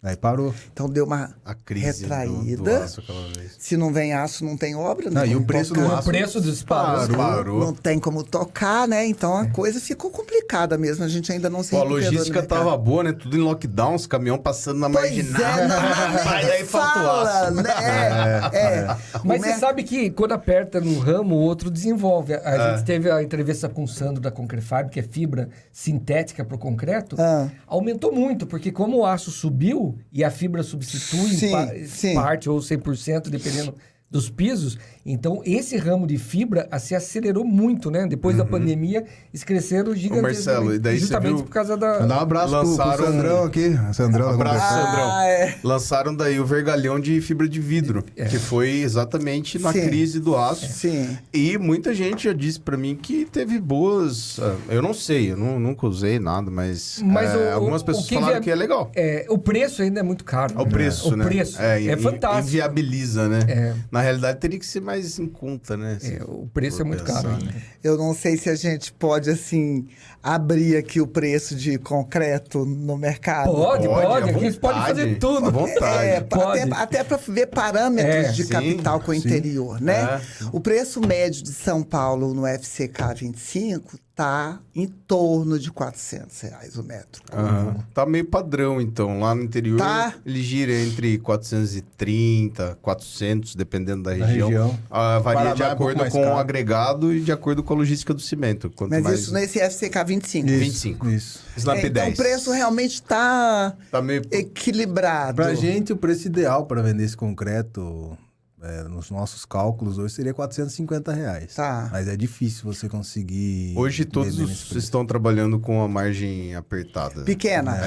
Aí parou. Então deu uma retraída. Do aço aquela vez. Se não vem aço, não tem obra. Não, e o preço do aço... O preço disparou. Não tem como tocar, né? Então a coisa ficou complicada mesmo. A gente ainda não se recuperou. A logística tava boa, né? Tudo em lockdown, os caminhões passando na marginal. Mas aí faltou aço. Né? Mas você sabe que quando aperta num ramo, o outro desenvolve. A gente teve a entrevista com o Sandro da Concrefab, que é fibra sintética para o concreto. Aumentou muito, porque como o aço subiu e a fibra substitui parte ou 100%, dependendo dos pisos. Então, esse ramo de fibra se acelerou muito, né? Depois da pandemia, eles cresceram gigantescamente. Marcelo, e daí justamente você viu... por causa da... Mandar um abraço pro Sandrão aqui. Sandrão. Lançaram daí o vergalhão de fibra de vidro, que foi exatamente na crise do aço. Sim. E muita gente já disse pra mim que teve boas... Eu não sei, eu nunca usei nada, mas algumas pessoas falaram que é legal. O preço ainda é muito caro. O preço, né? O preço é fantástico. Inviabiliza, né? Na realidade, teria que ser mais em conta, né? O preço é muito caro. Eu não sei se a gente pode, assim, abrir aqui o preço de concreto no mercado. Pode. Aqui eles podem fazer tudo. À vontade. Até para ver parâmetros de capital com o interior, né? O preço médio de São Paulo no FCK 25 tá em torno de R$400 o metro. Tá meio padrão, então. Lá no interior, ele gira entre 430, 400, dependendo da região. Varia de acordo com o agregado e de acordo com a logística do cimento. Mas isso nesse FCK 25. 25. Isso. Snap 10. Então o preço realmente tá meio equilibrado. Pra gente, o preço ideal para vender esse concreto... nos nossos cálculos, hoje seria R$450. Tá. Mas é difícil você conseguir... Hoje todos estão trabalhando com a margem apertada. Pequena.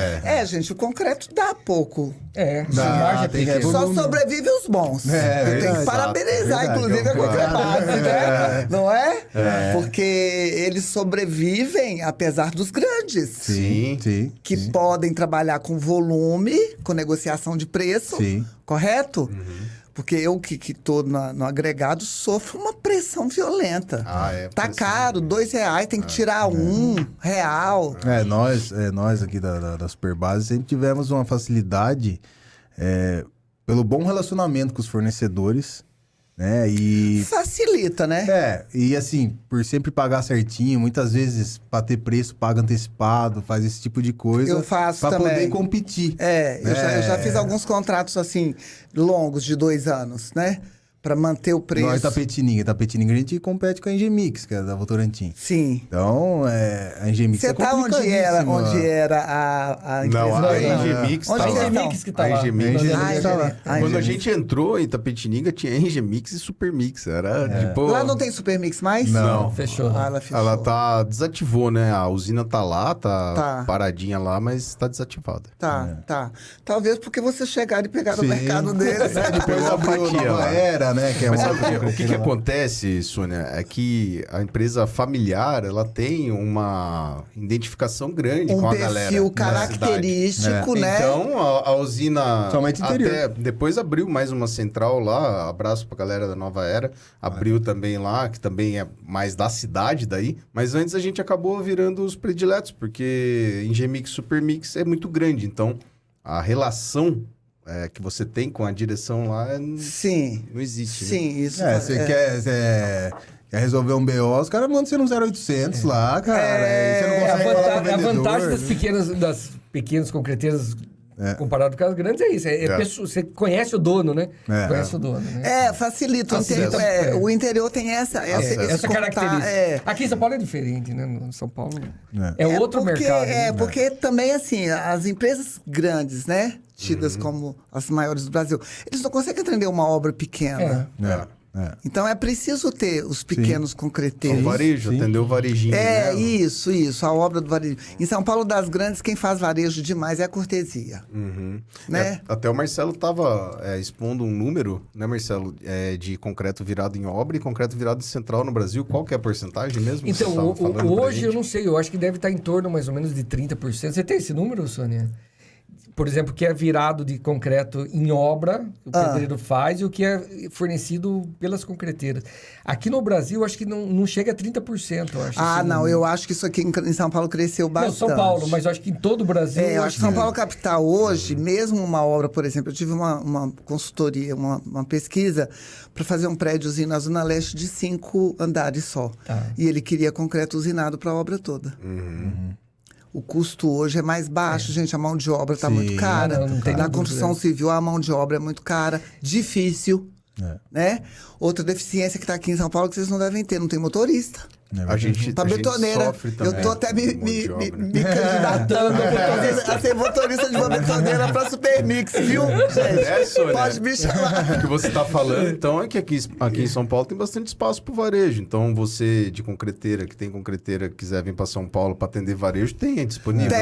Gente, o concreto dá pouco. Só sobrevive os bons. Eu tenho que parabenizar, inclusive, a Concrefab, né? Não é? Porque eles sobrevivem apesar dos grandes. Sim. Que podem trabalhar com volume, com negociação de preço. Sim. Correto? Porque eu que estou no agregado sofro uma pressão violenta. Tá caro, R$2, tem que tirar R$1. Nós aqui da Superbase sempre tivemos uma facilidade pelo bom relacionamento com os fornecedores, né? E facilita, né? E assim, por sempre pagar certinho, muitas vezes para ter preço, paga antecipado, faz esse tipo de coisa. Eu faço também. Para poder competir. Eu já fiz alguns contratos assim, longos, de 2 anos, né? Para manter o preço. Nós da Petininga a gente compete com a Engemix, que é da Votorantim. Sim. Então, a Engemix Você tá onde era a empresa? Não, a Engemix tá lá. A Engemix que tá lá. Quando a gente entrou em Itapetininga, tinha Engemix e Supermix. Era tipo... Lá não tem Supermix mais? Não. Fechou. Ela fechou. Ela desativou, né? A usina tá lá, tá paradinha lá, mas tá desativada. Tá. Talvez porque você chegar e pegar no mercado deles. Depois abriu Nova Era, né? Mas sabe o que acontece, Sônia? É que a empresa familiar, ela tem uma identificação grande com a galera. Um perfil característico, né? Então, a usina... Somente interior. Até depois abriu mais uma central lá, abraço pra galera da Nova Era. Abriu também lá, que também é mais da cidade daí. Mas antes a gente acabou virando os prediletos, porque Engemix, Supermix é muito grande. Então, a relação... que você tem com a direção lá, não existe. Sim, né? isso. Você quer resolver um BO, os caras mandam você no 0800 lá, cara. Aí você não consegue falar com o vendedor. A vantagem das pequenas concreteiras Comparado com as grandes, é isso. Você conhece o dono, né? Conhece o dono, né? Facilita. O interior tem essa característica. Aqui em São Paulo é diferente, né? No São Paulo é outro mercado. Porque também, assim, as empresas grandes, né? Tidas como as maiores do Brasil, eles não conseguem atender uma obra pequena. Então é preciso ter os pequenos concreteiros. O varejo, atender o varejinho. Isso. A obra do varejo. Em São Paulo, das grandes, quem faz varejo demais é a cortesia. Né? Até o Marcelo estava expondo um número, né, Marcelo, de concreto virado em obra e concreto virado em central no Brasil. Qual que é a porcentagem mesmo? Então, hoje eu não sei, eu acho que deve estar em torno mais ou menos de 30%. Você tem esse número, Sônia? Por exemplo, o que é virado de concreto em obra, o pedreiro faz, e o que é fornecido pelas concreteiras. Aqui no Brasil, acho que não chega a 30%. Eu acho eu acho que isso aqui em São Paulo cresceu bastante. Não, São Paulo, mas eu acho que em todo o Brasil... eu acho que São Paulo capital hoje, mesmo uma obra, por exemplo, eu tive uma consultoria, uma pesquisa para fazer um prédiozinho na Zona Leste de 5 andares só. E ele queria concreto usinado para a obra toda. O custo hoje é mais baixo, gente. A mão de obra está muito cara. Na construção civil, a mão de obra é muito cara. Difícil, né? Outra deficiência que está aqui em São Paulo que vocês não devem ter. Não tem motorista. A gente betoneira. sofre também. Eu tô até me candidatando a ser motorista de uma betoneira para Supermix, viu, gente? Sônia, pode me chamar. O que você está falando, então, é que aqui em São Paulo tem bastante espaço para o varejo. Então, você de concreteira, que tem concreteira, quiser vir para São Paulo para atender varejo, tem disponível?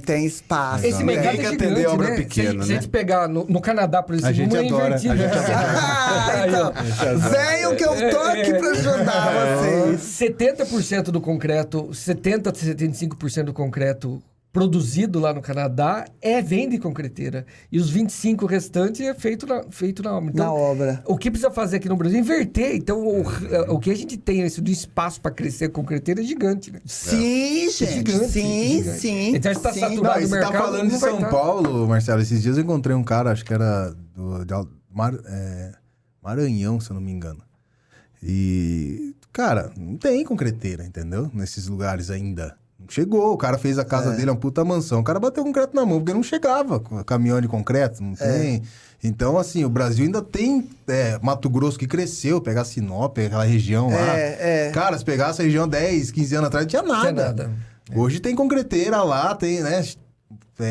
Tem espaço. Esse mercado é gigante, atender obra pequena, Se a gente pegar no Canadá, por exemplo, a gente adora. Venham que eu tô aqui para ajudar vocês. 70% do concreto, 70% a 75% do concreto produzido lá no Canadá vem de concreteira. E os 25% restantes é feito na obra. Então, na obra. O que precisa fazer aqui no Brasil é inverter. Então, o que a gente tem esse do espaço para crescer concreteira é gigante, né? Sim, gente. Gigante. Sim. Então, a gente está saturado no mercado. Você tá falando de São Paulo, Marcelo. Esses dias eu encontrei um cara, acho que era Maranhão, se eu não me engano. E, cara, não tem concreteira, entendeu? Nesses lugares ainda. Não chegou, o cara fez a casa dele, uma puta mansão. O cara bateu concreto na mão, porque não chegava com caminhão de concreto, não tem. Então, assim, o Brasil ainda tem Mato Grosso que cresceu, pegar Sinop, aquela região lá. Cara, se pegasse a região 10, 15 anos atrás, não tinha nada. Hoje tem concreteira lá, tem, né?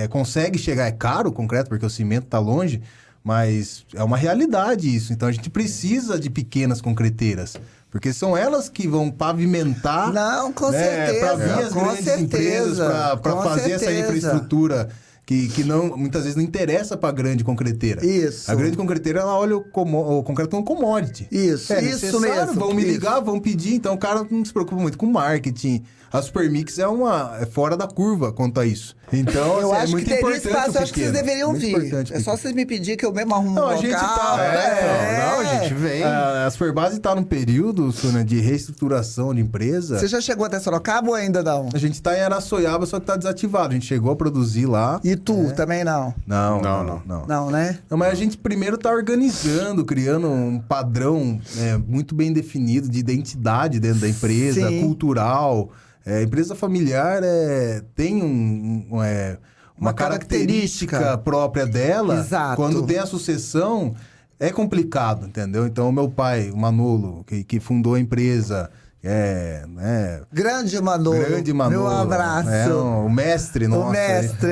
Consegue chegar, é caro o concreto, porque o cimento tá longe, mas é uma realidade isso. Então, a gente precisa de pequenas concreteiras. Porque são elas que vão pavimentar... Não, com certeza. Para vir as grandes empresas, para fazer essa infraestrutura que não, muitas vezes não interessa para a grande concreteira. Isso. A grande concreteira, ela olha o concreto como commodity. Isso mesmo. Vão me ligar, vão pedir. Então, o cara não se preocupa muito com marketing. A Supermix é fora da curva quanto a isso. Então, eu acho muito que teria importante espaço, acho que vocês deveriam vir. É só vocês me pedirem que eu mesmo arrumo um local. A gente a gente vem. A Superbase está num período, Sônia, de reestruturação de empresa. Você já chegou até Sorocaba ou ainda não? A gente está em Araçoiaba, só que está desativado. A gente chegou a produzir lá. E tu também não? Não, né? Não, mas a gente primeiro está organizando, criando um padrão muito bem definido de identidade dentro da empresa, cultural. Empresa familiar tem uma característica própria dela. Exato. Quando tem a sucessão, é complicado, entendeu? Então, o meu pai, o Manolo, que fundou a empresa... Grande Manolo. Meu abraço. O mestre nosso. O mestre.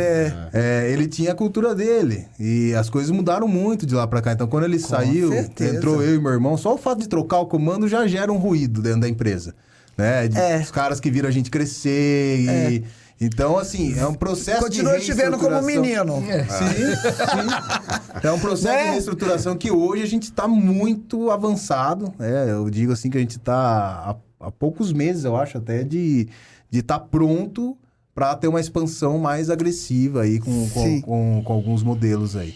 Ele tinha a cultura dele. E as coisas mudaram muito de lá pra cá. Então, quando ele saiu, entrou eu e meu irmão. Só o fato de trocar o comando já gera um ruído dentro da empresa. Os caras que viram a gente crescer Então, assim, é um processo Continua te vendo como menino. Sim. É um processo de reestruturação que hoje a gente está muito avançado. Eu digo assim que a gente está há poucos meses, eu acho, até de estar pronto para ter uma expansão mais agressiva aí com alguns modelos aí,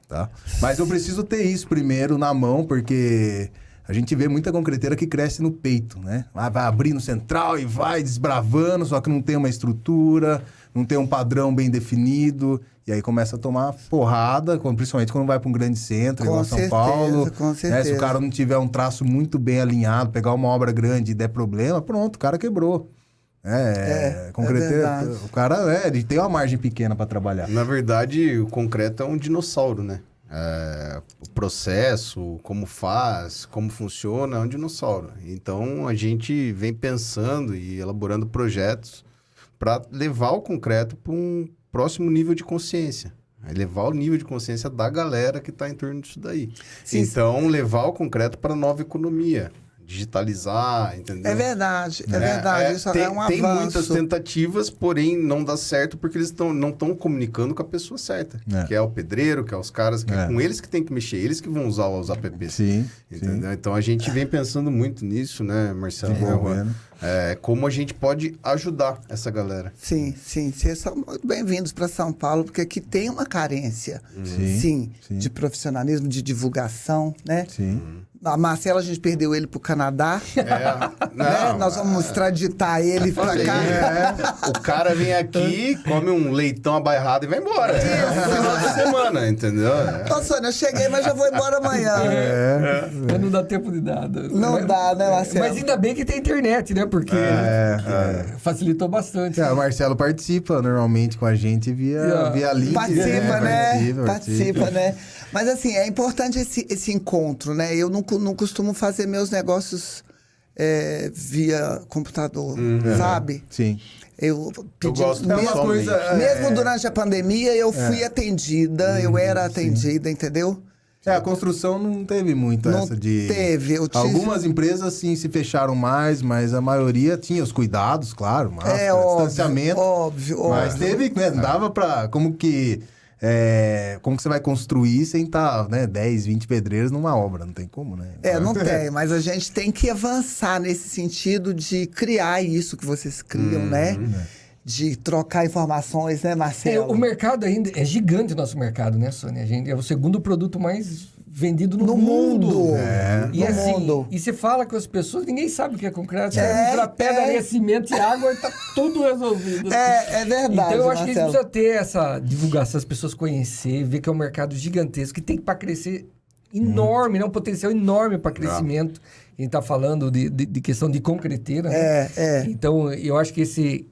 tá? Mas eu preciso ter isso primeiro na mão, porque... A gente vê muita concreteira que cresce no peito, né? Vai abrir no central e vai desbravando, só que não tem uma estrutura, não tem um padrão bem definido. E aí começa a tomar porrada, principalmente quando vai para um grande centro, igual São Paulo. Com certeza. Se o cara não tiver um traço muito bem alinhado, pegar uma obra grande e der problema, pronto, o cara quebrou. Concreteiro, o cara ele tem uma margem pequena para trabalhar. Na verdade, o concreto é um dinossauro, né? O processo, como faz, como funciona, é um dinossauro. Então, a gente vem pensando e elaborando projetos para levar o concreto para um próximo nível de consciência. Levar o nível de consciência da galera que está em torno disso daí. Sim, então, levar o concreto para a nova economia. Digitalizar, entendeu? É verdade. Isso é um avanço. Tem muitas tentativas, porém não dá certo porque eles não estão comunicando com a pessoa certa. Que é o pedreiro, que é os caras, que é com eles que tem que mexer, eles que vão usar os apps. Sim. Entendeu? Então a gente vem pensando muito nisso, né, Marcelo? Como a gente pode ajudar essa galera. Sim. Vocês são muito bem-vindos para São Paulo, porque aqui tem uma carência, sim, de profissionalismo, de divulgação, né? Sim. A Marcelo, a gente perdeu ele pro Canadá. Né? Nós vamos extraditar ele pra cá. O cara vem aqui, come um leitão abairrado e vai embora. No final de semana, entendeu? Ô, Sônia, eu cheguei, mas já vou embora amanhã. Mas não dá tempo de nada. Não dá, né, Marcelo? Mas ainda bem que tem internet, né? Porque facilitou bastante. O Marcelo participa normalmente com a gente via link. Participa, né? Mas assim, é importante esse encontro, né? Eu não costumo fazer meus negócios via computador, sabe? Sim. Eu gosto mesmo durante a pandemia, eu fui atendida, eu era atendida, entendeu? A construção não teve muito essa de... Teve. Algumas empresas, sim, se fecharam mais, mas a maioria tinha os cuidados, claro, distanciamento. Óbvio. Mas teve, né? Dava pra... Como que você vai construir sem estar, 10, 20 pedreiros numa obra? Não tem como, né? Não tem, mas a gente tem que avançar nesse sentido de criar isso que vocês criam, né? De trocar informações, né, Marcelo? O mercado ainda é gigante, o nosso mercado, né, Sônia? A gente é o segundo produto mais vendido no mundo. E você fala com as pessoas, ninguém sabe o que é concreto. Para pedra, areia, cimento e água, tá tudo resolvido. É verdade, então, eu acho Marcelo. que a gente precisa ter essa divulgação, as pessoas conhecer, ver que é um mercado gigantesco, que tem para crescer enorme, né? Um potencial enorme para crescimento. A gente está falando de questão de concreteira, né? Então, eu acho que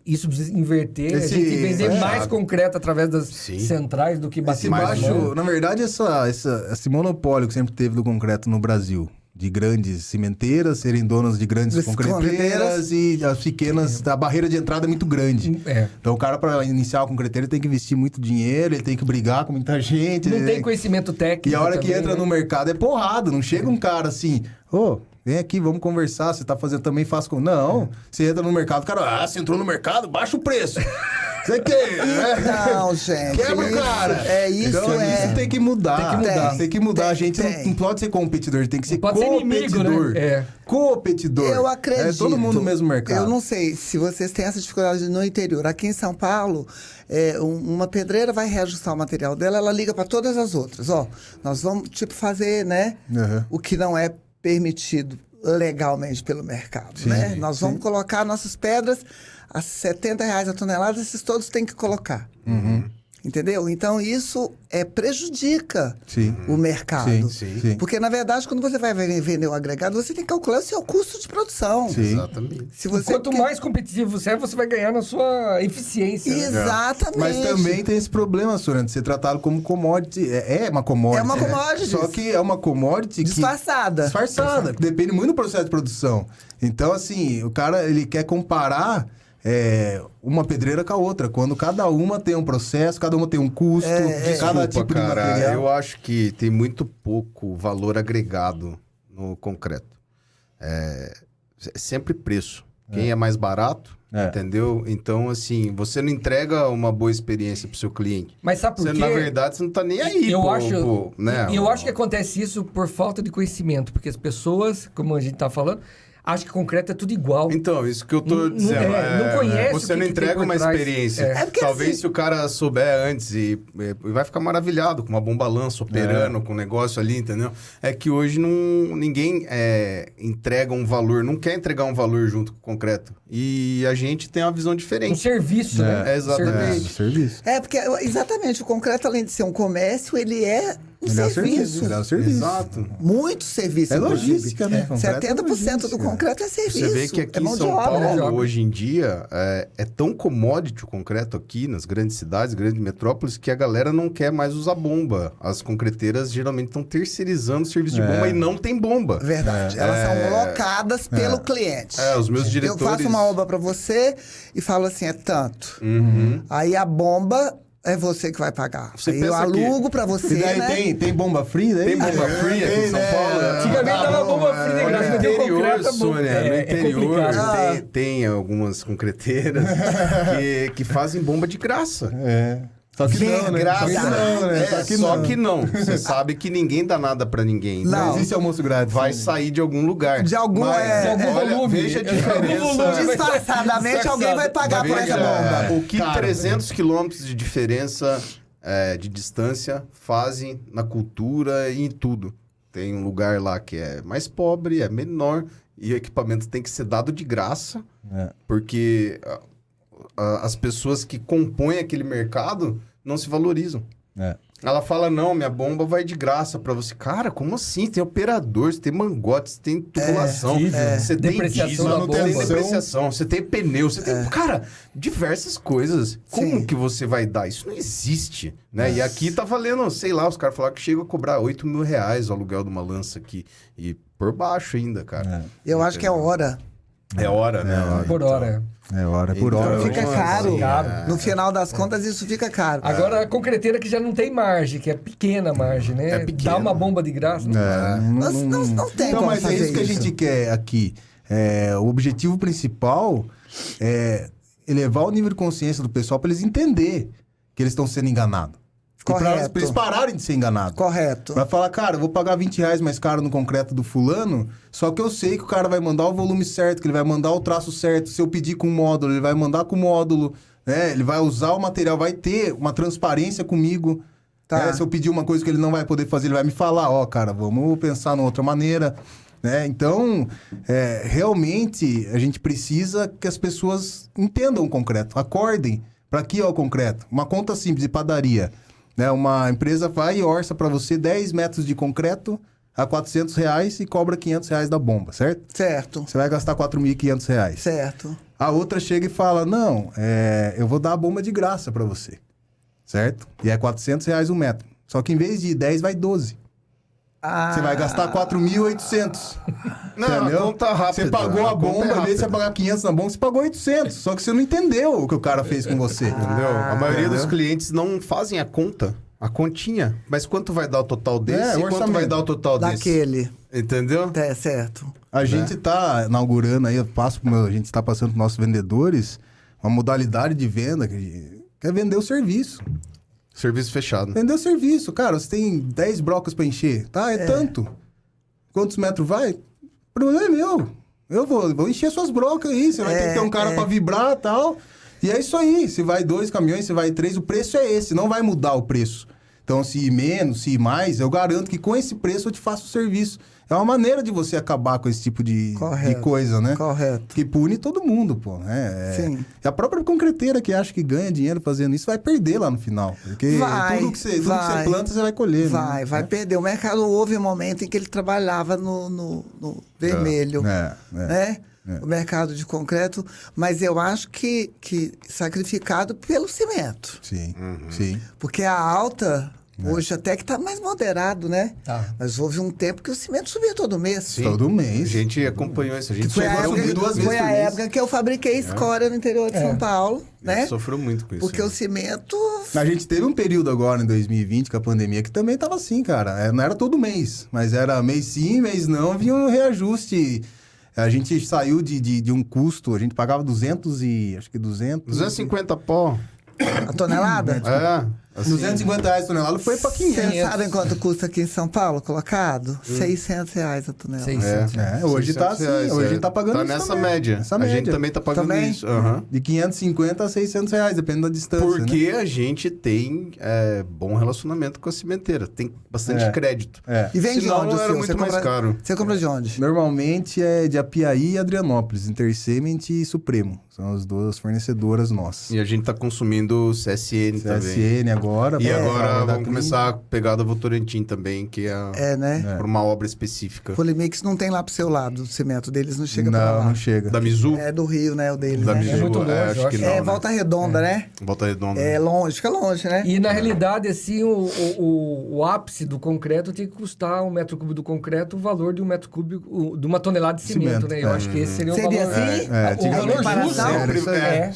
isso precisa inverter, a gente vender mais concreto através das centrais do que bater mais. Na verdade, esse monopólio que sempre teve do concreto no Brasil, de grandes cimenteiras serem donas de grandes concreteiras e as pequenas, a barreira de entrada é muito grande. Então, o cara, para iniciar o concreteiro, ele tem que investir muito dinheiro, ele tem que brigar com muita gente. Não tem conhecimento técnico. E a hora que entra no mercado é porrada, não chega um cara assim, vem aqui, vamos conversar, você tá fazendo também, faz com... Não, você entra no mercado, cara, você entrou no mercado, baixa o preço. Você quer, Não, gente. Quebra o cara. Isso tem que mudar. Tem que mudar. A gente não pode ser competidor, tem que ser competidor. Né? Competidor. Eu acredito. É todo mundo no mesmo mercado. Eu não sei se vocês têm essa dificuldade no interior. Aqui em São Paulo, uma pedreira vai reajustar o material dela, ela liga para todas as outras. Nós vamos, fazer, né? O que não é permitido legalmente pelo mercado, né? Nós vamos colocar nossas pedras a R$70 a tonelada, esses todos têm que colocar. Entendeu? Então, isso prejudica o mercado. Sim. Porque, na verdade, quando você vai vender um agregado, você tem que calcular o seu custo de produção. Exatamente. Quanto mais competitivo você vai ganhar na sua eficiência. Exatamente. Mas também tem esse problema, Sônia, de ser tratado como commodity. É uma commodity. É uma commodity. Só que é uma commodity disfarçada. Que depende muito do processo de produção. Então, assim, o cara ele quer comparar uma pedreira com a outra, quando cada uma tem um processo, cada uma tem um custo, de cada tipo de material. Eu acho que tem muito pouco valor agregado no concreto. É sempre preço. Quem é mais barato, entendeu? Então, assim, você não entrega uma boa experiência pro seu cliente. Mas sabe por quê? Na verdade, você não tá nem aí. Eu acho que acontece isso por falta de conhecimento, porque as pessoas, como a gente tá falando, acho que concreto é tudo igual. Então, isso que eu tô dizendo. Não conhece você não entrega uma experiência. Talvez se o cara souber antes e vai ficar maravilhado com uma bomba-lança operando, com um negócio ali, entendeu? É que hoje ninguém entrega um valor, não quer entregar um valor junto com o concreto. E a gente tem uma visão diferente. Um serviço, né? Exatamente. Serviço. Porque, exatamente, o concreto, além de ser um comércio, ele é serviço. Ele é o serviço. Exato. Muito serviço. É logística, né? 70% do concreto é serviço. Você vê que aqui em São Paulo, hoje em dia, é tão commodity o concreto aqui, nas grandes cidades, grandes metrópoles, que a galera não quer mais usar bomba. As concreteiras geralmente estão terceirizando o serviço de bomba e não tem bomba. Verdade. Elas são locadas pelo cliente. Os meus diretores... Eu faço uma obra para você e falo assim, é tanto. Aí a bomba... É você que vai pagar. Aí eu alugo pra você, e daí né? tem bomba free daí? Tem bomba free aqui em São Paulo? Antigamente dava bomba free de graça, mas No interior, concreto, Sônia, no interior tem algumas concreteiras que fazem bomba de graça. Só que não, né? Só que não. Você sabe que ninguém dá nada pra ninguém. Não existe almoço grátis. Vai sair de algum lugar. De algum volume. Veja a diferença. Disfarçadamente alguém vai pagar por essa bomba. O que 300 quilômetros de diferença de distância fazem na cultura e em tudo. Tem um lugar lá que é mais pobre, é menor, e o equipamento tem que ser dado de graça, porque as pessoas que compõem aquele mercado não se valorizam. Ela fala, não, minha bomba vai de graça pra você. Cara, como assim? Tem operador, você tem mangote, você tem tubulação, você tem diesel, tem depreciação, você tem pneu, você tem... Cara, diversas coisas. Como que você vai dar? Isso não existe, né? E aqui tá valendo, sei lá, os caras falaram que chega a cobrar R$8.000 o aluguel de uma lança aqui. E por baixo ainda, cara. Eu acho que é hora. É hora, né? Por hora. É hora por hora. Fica caro. No final das contas, isso fica caro. Agora, a concreteira que já não tem margem, que é pequena a margem, né? É pequena. Dá uma bomba de graça. Não tem então, como mas fazer é isso que a gente quer aqui. O objetivo principal é elevar o nível de consciência do pessoal para eles entenderem que eles estão sendo enganados. Correto. Pra eles pararem de ser enganados. Correto. Vai falar, cara, eu vou pagar R$20 mais caro no concreto do fulano, só que eu sei que o cara vai mandar o volume certo, que ele vai mandar o traço certo. Se eu pedir com módulo, ele vai mandar com módulo, né? Ele vai usar o material, vai ter uma transparência comigo. Né? Se eu pedir uma coisa que ele não vai poder fazer, ele vai me falar, cara, vamos pensar numa outra maneira. Né? Então, realmente, a gente precisa que as pessoas entendam o concreto, acordem para que é o concreto. Uma conta simples de padaria. Né? Uma empresa vai e orça para você 10 metros de concreto a R$400 e cobra R$500 da bomba, certo? Certo. Você vai gastar R$4.500. Certo. A outra chega e fala, não, eu vou dar a bomba de graça para você, certo? E é R$400 um metro. Só que em vez de 10, vai 12. Você vai gastar 4.800. Não, entendeu? Conta rápido. Você pagou a bomba, em vez de você pagar 500 na bomba, você pagou 800. Só que você não entendeu o que o cara fez com você. Entendeu? A maioria dos clientes não fazem a conta, a continha. Mas quanto vai dar o total desse e quanto vai dar o total daquele. Desse? Entendeu? É certo. A gente tá inaugurando aí, a gente está passando para os nossos vendedores uma modalidade de venda que é vender o serviço. Serviço fechado. Vender o serviço. Cara, você tem 10 brocas para encher. Tá? É tanto. Quantos metros vai? O problema é meu. Eu vou encher suas brocas aí. Você vai ter que ter um cara para vibrar e tal. E é isso aí. Se vai 2 caminhões, se vai 3, o preço é esse. Não vai mudar o preço. Então, se ir menos, se ir mais, eu garanto que com esse preço eu te faço o serviço. É uma maneira de você acabar com esse tipo de coisa, né? Correto. Que pune todo mundo, pô. Né? Sim. E a própria concreteira que acha que ganha dinheiro fazendo isso vai perder lá no final. Porque tudo que você planta, você vai colher. Vai perder. O mercado houve um momento em que ele trabalhava no vermelho. Né? O mercado de concreto. Mas eu acho que sacrificado pelo cimento. Sim, sim. Porque a alta... Hoje até que está mais moderado, né? Tá. Mas houve um tempo que o cimento subia todo mês. Sim. Todo mês. A gente acompanhou isso. A gente foi a época que eu fabriquei escória no interior de São Paulo, né? Sofreu muito com isso. Porque o cimento... A gente teve um período agora, em 2020, com a pandemia, que também estava assim, cara. Não era todo mês, mas era mês sim, mês não, vinha um reajuste. A gente saiu de um custo, a gente pagava 250 pó. A tonelada? Assim, R$250 a tonelada foi para 500. Vocês sabem quanto custa aqui em São Paulo, colocado? R$600 a tonelada. 600. Hoje tá assim, hoje a gente tá pagando tá isso nessa também. média. A gente também tá pagando isso. De 550 a R$600, dependendo da distância. Porque a gente tem bom relacionamento com a cimenteira. Tem bastante crédito. E vem de onde? Era muito mais caro. Você compra de onde? Normalmente é de Apiaí e Adrianópolis, Intercement e Supremo. São as duas fornecedoras nossas. E a gente tá consumindo CSN também. CSN agora. agora. E agora vamos começar a pegar da Votorantim também, que é né? Por uma obra específica. Polimix não tem lá pro seu lado, o cimento deles não chega pra lá. Não chega. Da Mizu? É do Rio, né? O deles, Da né? Mizu, É muito longe, acho que eu não, acho. É né? Volta Redonda, né? Volta Redonda. É longe, fica longe, né? E na realidade, assim, o ápice do concreto tem que custar um metro cúbico do concreto o valor de um metro cúbico, de uma tonelada de cimento, né? Eu acho que esse seria o Seria valor. assim? O valor justo. Sempre,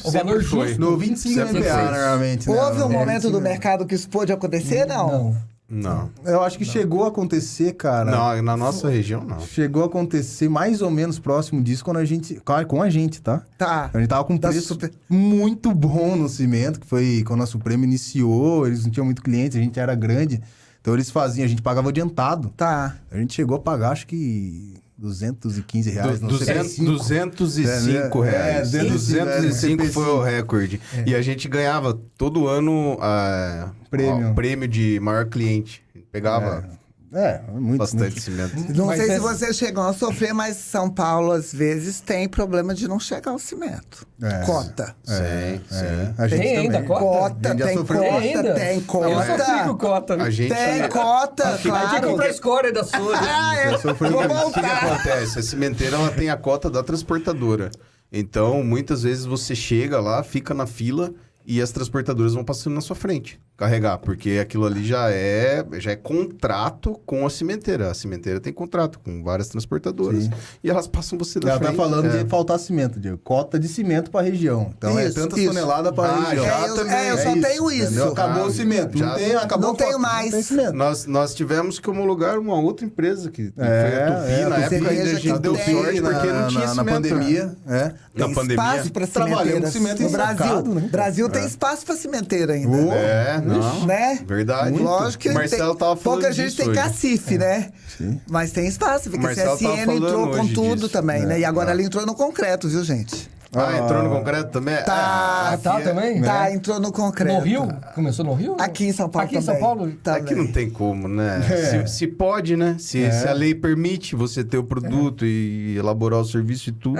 O valor foi. justo. No 25 Sempre MPA, foi. normalmente. né? Houve um momento 25. do mercado que isso pôde acontecer, não? Não. Eu acho que chegou a acontecer, cara. Não, na nossa região, não. Chegou a acontecer mais ou menos próximo disso quando a gente... Com a gente, tá? Tá. A gente tava com um Da preço Super- muito bom no cimento, que foi quando a Suprema iniciou, eles não tinham muito cliente, a gente era grande. Então eles faziam, a gente pagava adiantado. Tá. A gente chegou a pagar, acho que... R$215, não sei. 205 reais. 205 foi o recorde. E a gente ganhava todo ano prêmio de maior cliente. Pegava Muito. bastante cimento. Não Mas sei se essa- vocês chegam a sofrer, mas São Paulo, às vezes, tem problema de não chegar ao cimento. É. Cota. Sim, sim. A gente Tem ainda também. cota? Cota, A gente já tem sofreu. cota, ainda? tem Eu sofri com cota. cota. A gente... Tem cota, Vai ter que claro. comprar a escória da sua. Ah, eu sofri vou com- O que voltar. acontece? A cimenteira ela tem a cota da transportadora. Então, muitas vezes você chega lá, fica na fila e as transportadoras vão passando na sua frente carregar, porque aquilo ali já é contrato com a cimenteira. A cimenteira tem contrato com várias transportadoras e elas passam você na Ela frente. tá falando de faltar cimento, Diego. Cota de cimento pra região. Então é Isso, tantas isso. toneladas pra região. eu só tenho isso. Entendeu? Acabou Ah, o cimento. já- Não tem, acabou Não a cota, tenho mais. Não tem cimento. Nós tivemos que homologar uma outra empresa, que foi a Tupi. Na a época Tupi ainda a que gente deu tem sorte, porque não tinha na cimento. pandemia. Né? Tem Na pandemia. espaço para Trabalhando cimenteiras. com cimento No em Brasil, sacado, né? Brasil tem espaço para cimenteira ainda. Não. Né? Verdade. Lógico que O Marcelo tava falando pouca gente disso tem hoje. cacife, né? Mas tem espaço, porque a Marcelo tava CSN falando entrou com hoje tudo disso. também, né? E agora ela entrou no concreto, viu, gente? Entrou no concreto também? Tá. Tá também? Tá, entrou no concreto. No Rio? Começou no Rio? Aqui em São Paulo Aqui em São também. Paulo? Também. Aqui não tem como, né? Se pode, né? Se a lei permite você ter o produto e elaborar o serviço e tudo,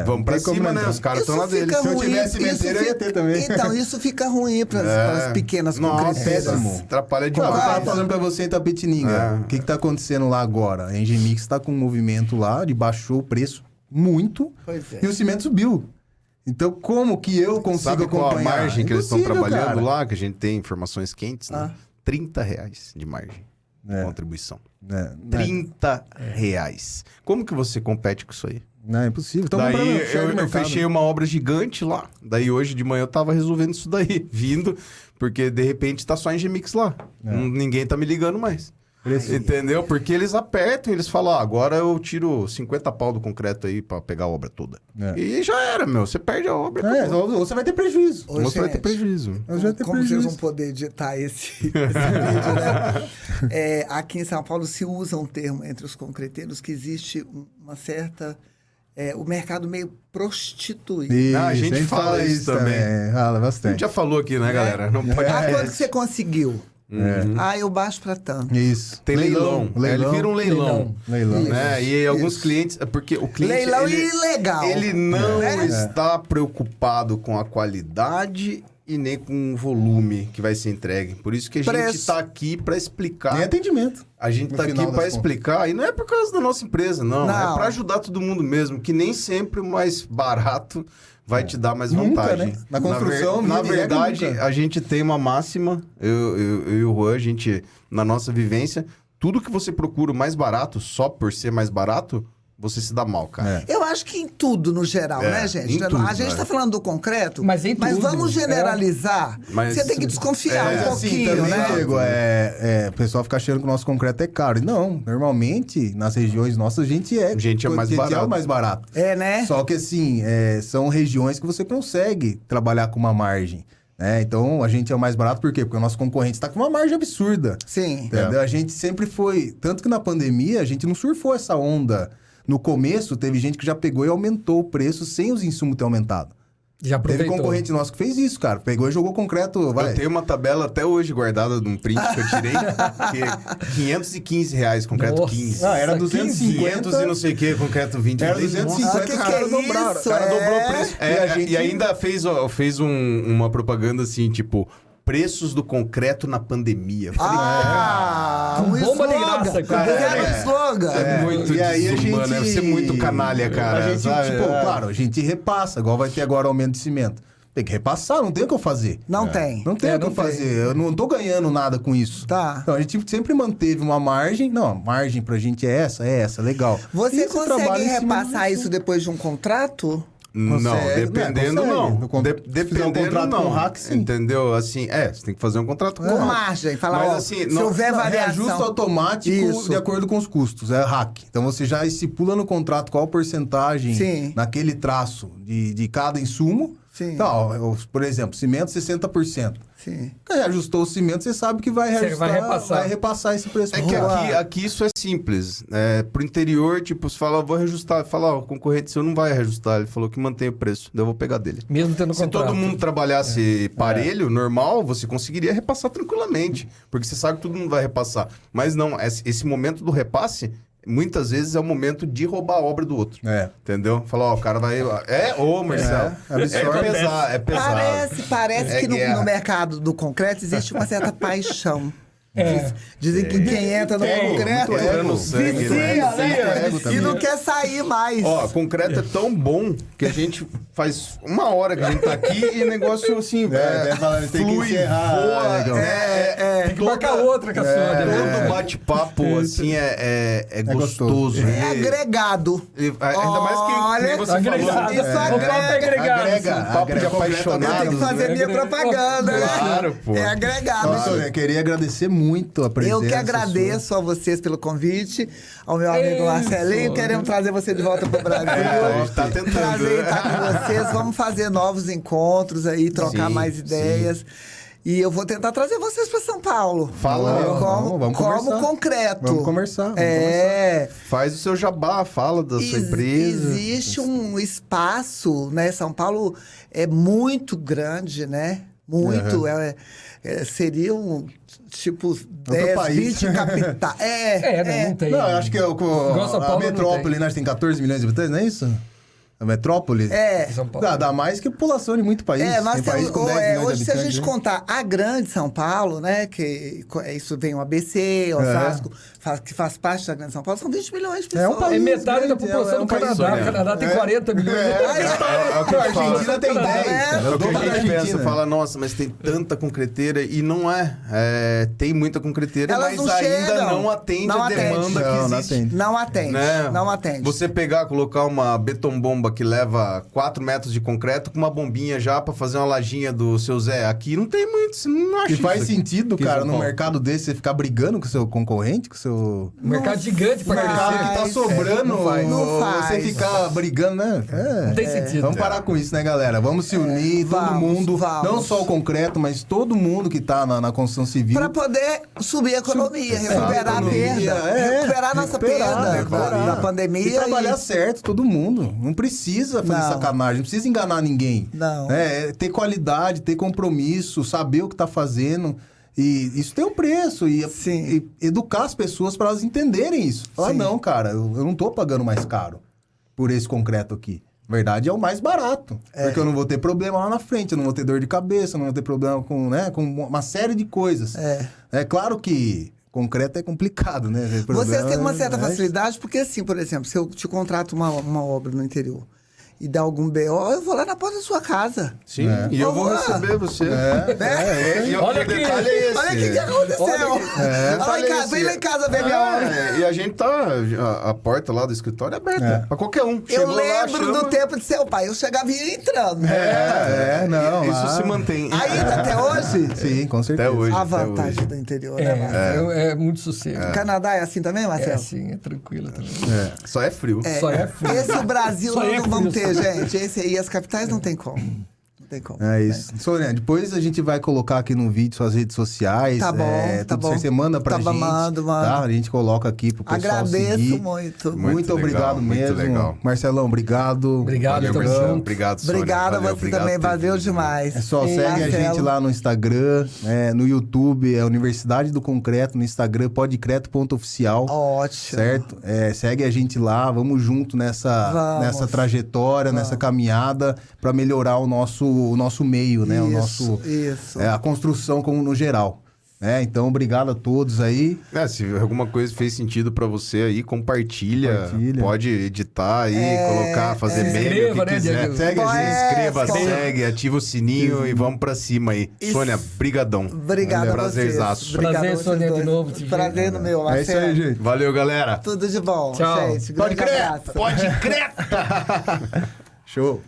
vamos pra tem como cima, não né? entrar. Os caras Isso estão lá fica deles. Se eu ruim, tivesse cimenteira, eu ia ter também. Então, isso fica ruim para as pequenas Nossa, concreteiras. péssimo. Atrapalha Eu demais. tava falando pra você em Tapetininga. O que tá acontecendo lá agora? A Engemix tá com um movimento lá de baixou o preço muito Pois é. e o cimento subiu. Então, como que eu consigo Sabe qual a acompanhar? margem que eles estão Impossível, trabalhando cara. lá? Que a gente tem informações quentes, né? R$30 de margem. Contribuição. R$30. Como que você compete com isso aí? Não, é impossível. Então, Daí comprando share de eu mercado. fechei uma obra gigante lá. Daí hoje de manhã eu tava resolvendo isso daí, vindo, porque de repente tá só em Gemix lá. Ninguém tá me ligando mais. Entendeu? Porque eles apertam, eles falam, agora eu tiro 50 pau do concreto aí pra pegar a obra toda. E já era, meu. Você perde a obra. Ou você vai ter prejuízo. Ô, Você vai ter gente, prejuízo. Ou já ter Como vocês prejuízo. vão poder editar esse vídeo, né? Aqui em São Paulo se usa um termo entre os concreteiros que existe uma certa... o mercado meio prostituído. Isso, A gente fala isso também. Fala A bastante. gente já falou aqui, né, galera? Não pode... Quanto que você conseguiu? Eu baixo para tanto. Isso. Tem leilão. Ele vira um leilão. Leilão. Né? E alguns clientes... Porque o cliente... Leilão ele, ilegal. Ele não está preocupado com a qualidade e nem com o volume que vai ser entregue. Por isso que a gente Preço. está aqui para explicar. Nem atendimento. A gente No está aqui final para das explicar. E não é por causa da nossa empresa, não. Não. É para ajudar todo mundo mesmo. Que nem sempre o mais barato vai te dar mais Nunca, vantagem. né? Na construção, na via de regra, verdade, nunca. a gente tem uma máxima, eu e o Juan, a gente, na nossa vivência, tudo que você procura o mais barato, só por ser mais barato, você se dá mal, cara. Eu acho que em tudo, no geral, né, gente? em tudo, a gente está falando do concreto, Mas em tudo, vamos generalizar. Mas- Você tem que desconfiar Mas um assim, pouquinho, também, né? Diego, o pessoal fica achando que o nosso concreto é caro. E não, normalmente, nas regiões nossas, a gente é mais barato. é o mais barato. É, né? Só que assim, são regiões que você consegue trabalhar com uma margem. Né? Então, a gente é o mais barato por quê? Porque o nosso concorrente está com uma margem absurda. Sim. Entendeu? A gente sempre foi... Tanto que na pandemia, a gente não surfou essa onda. No começo, teve gente que já pegou e aumentou o preço sem os insumos ter aumentado. Já aproveitou. Teve concorrente nosso que fez isso, cara. Pegou e jogou concreto, vai. Eu tenho uma tabela até hoje guardada de um print que eu tirei, que é R$515, concreto Nossa. 15. Ah, era 15, 250. 500 e não sei o que, concreto 20. Era Eu falei, 250, nossa, que os que caras é dobraram. isso? O cara dobrou o É. preço. E a gente- E ainda fez uma propaganda assim, tipo, Preços do concreto na pandemia. Um bomba de slogan. graça, cara. Um slogan. Muito E aí desumano, deve ser muito canalha, cara. A gente, claro, a gente repassa, igual vai ter agora aumento de cimento. Tem que repassar, não tem o que eu fazer. Não tem. Não tem o que eu fazer. Eu não tô ganhando nada com isso. Tá. Então a gente sempre manteve uma margem. Não, a margem pra gente é essa, legal. Você E consegue em cima repassar isso depois de um contrato? Não, dependendo não. Dependendo contrato não. com o hack, sim. Entendeu? Assim, você tem que fazer um contrato com Com o hack. margem. Fala, Mas ó, assim, se houver variação... Reajuste automático Isso. de acordo com os custos, é hack. Então você já estipula no contrato qual porcentagem Sim. naquele traço de cada insumo. Sim. Então, por exemplo, cimento 60%. Sim. Reajustou o cimento, você sabe que vai reajustar, vai repassar esse preço. É que aqui isso é simples. Pro interior, tipo, você fala, vou reajustar. Fala, o concorrente seu não vai reajustar. Ele falou que mantém o preço, daí eu vou pegar dele. Mesmo tendo Se contrato. todo mundo trabalhasse parelho, normal, você conseguiria repassar tranquilamente. Porque você sabe que todo mundo vai repassar. Mas não, esse momento do repasse... Muitas vezes é o momento de roubar a obra do outro. Entendeu? Falar, o cara vai... Marcelo. É pesado. Parece que no mercado do concreto existe uma certa paixão. Dizem que quem entra no concreto vicia, né? E não quer sair mais. Concreto é tão bom que a gente faz 1 hora que a gente tá aqui e negócio assim, flui, voa. Tem que marcar outra com a sua. Todo bate-papo, assim, é gostoso. É agregado. Ainda mais que você falou. Isso agrega. Papo de apaixonado. Eu tenho que fazer minha propaganda, né? Claro, pô. É agregado. Nossa, eu queria agradecer muito a presença. Eu que agradeço a vocês pelo convite, ao meu amigo Marcelinho. Queremos trazer você de volta para o Brasil. A gente tá tentando. Prazer em estar com vocês. Vamos fazer novos encontros aí, trocar mais ideias. E eu vou tentar trazer vocês para São Paulo. Vamos como concreto. Vamos conversar. Faz o seu jabá, fala da sua empresa. Existe um espaço, né? São Paulo é muito grande, né? Muito. Seriam, tipo, 10, 20 capitais. Não tem. Não, eu acho que a metrópole, né? Tem 14 milhões de habitantes, não é isso? A metrópole? São Paulo. Dá mais que a população de muito país. Nós tem temos, país com 10 milhões hoje, de se a habitantes, gente né? contar a grande São Paulo, né? Que isso vem o ABC, Osasco, que faz parte da grande São Paulo, são 20 milhões de pessoas. um país. É metade da população do Canadá. O Canadá tem 40 milhões. A Argentina tem 10. É o que a gente pensa, Argentina. fala, nossa, mas tem tanta concreteira e não é. Tem muita concreteira, Elas mas não ainda chegam. não atende Não a atende. demanda que existe. Não atende. Né? Não atende. Você pegar, colocar uma betombomba que leva 4 metros de concreto com uma bombinha já pra fazer uma lajinha do seu Zé. Aqui não tem muito, você não acha E faz isso aqui. sentido, Aqui em cara, São no Paulo. mercado desse, você ficar brigando com o seu concorrente, com o seu... Mercado gigante pra mercado crescer. que tá sobrando, Não faz. você ficar brigando, né? Não tem sentido. Vamos parar com isso, né, galera? Vamos se unir, todo mundo, não só o concreto, mas todo mundo que tá na construção civil. Para poder subir a economia, recuperar a perda. Recuperar a nossa perda da pandemia. E trabalhar certo, todo mundo. Não precisa fazer sacanagem, não precisa enganar ninguém. Não. Ter qualidade, ter compromisso, saber o que tá fazendo. E isso tem um preço. E educar as pessoas para elas entenderem isso. Falar, não, cara, eu não tô pagando mais caro por esse concreto aqui. Na verdade, é o mais barato. Porque eu não vou ter problema lá na frente, eu não vou ter dor de cabeça, eu não vou ter problema com uma série de coisas. É claro que concreto é complicado, né? Vocês têm uma certa facilidade, porque assim, por exemplo, se eu te contrato uma obra no interior e dá algum BO, eu vou lá na porta da sua casa. Sim, e eu vou receber você. E Olha o aqui. detalhe é esse. Olha o que aconteceu. Vem lá em casa ver minha obra. E a gente tá... A porta lá do escritório é aberta. Pra qualquer um. Eu Chegou lá, lembro chama. do tempo de seu pai. Eu chegava e ia entrando. Não. Isso se mantém. Ainda até hoje? Sim, com certeza. Até hoje. A vantagem do interior, né, Marcelo? É muito sossego. O Canadá é assim também, É Marcelo? assim, é tranquilo também. Só é frio. Só é frio. Esse o Brasil Só nós é não vamos frio. ter, gente. Esse aí, as capitais não tem como. Não tem como. É isso. Sônia, depois a gente vai colocar aqui no vídeo suas redes sociais. Tá bom, tá tudo bom. certo. Você manda pra gente. Mando. Tá? A gente coloca aqui pro pessoal Agradeço seguir. muito. Muito obrigado muito mesmo. legal. Marcelão, obrigado. Obrigado, Valeu, tamo Marcelo. junto. Obrigado, Sônia. Obrigada a Valeu, você obrigado também, por ter valeu vindo. demais. É só, segue a Marcelo. gente lá no Instagram, no YouTube, é Universidade do Concreto, no Instagram, podcreto.oficial. Ótimo. Certo? Segue a gente lá, vamos junto nessa trajetória, nessa caminhada, para melhorar o nosso o nosso meio, né? Isso. A construção como no geral. Então, obrigado a todos aí. Se alguma coisa fez sentido pra você aí, compartilha. Pode editar aí, colocar, fazer meme, o que quiser. Segue a gente. Inscreva, segue, ativa o sininho e vamos pra cima aí. Sônia, brigadão. Obrigado a vocês. Prazer, Sônia, de novo. Prazer no meu, Marcelo. É isso aí, gente. Valeu, galera. Tudo de bom, Tchau. gente. Pode crer! Pode crer! Show!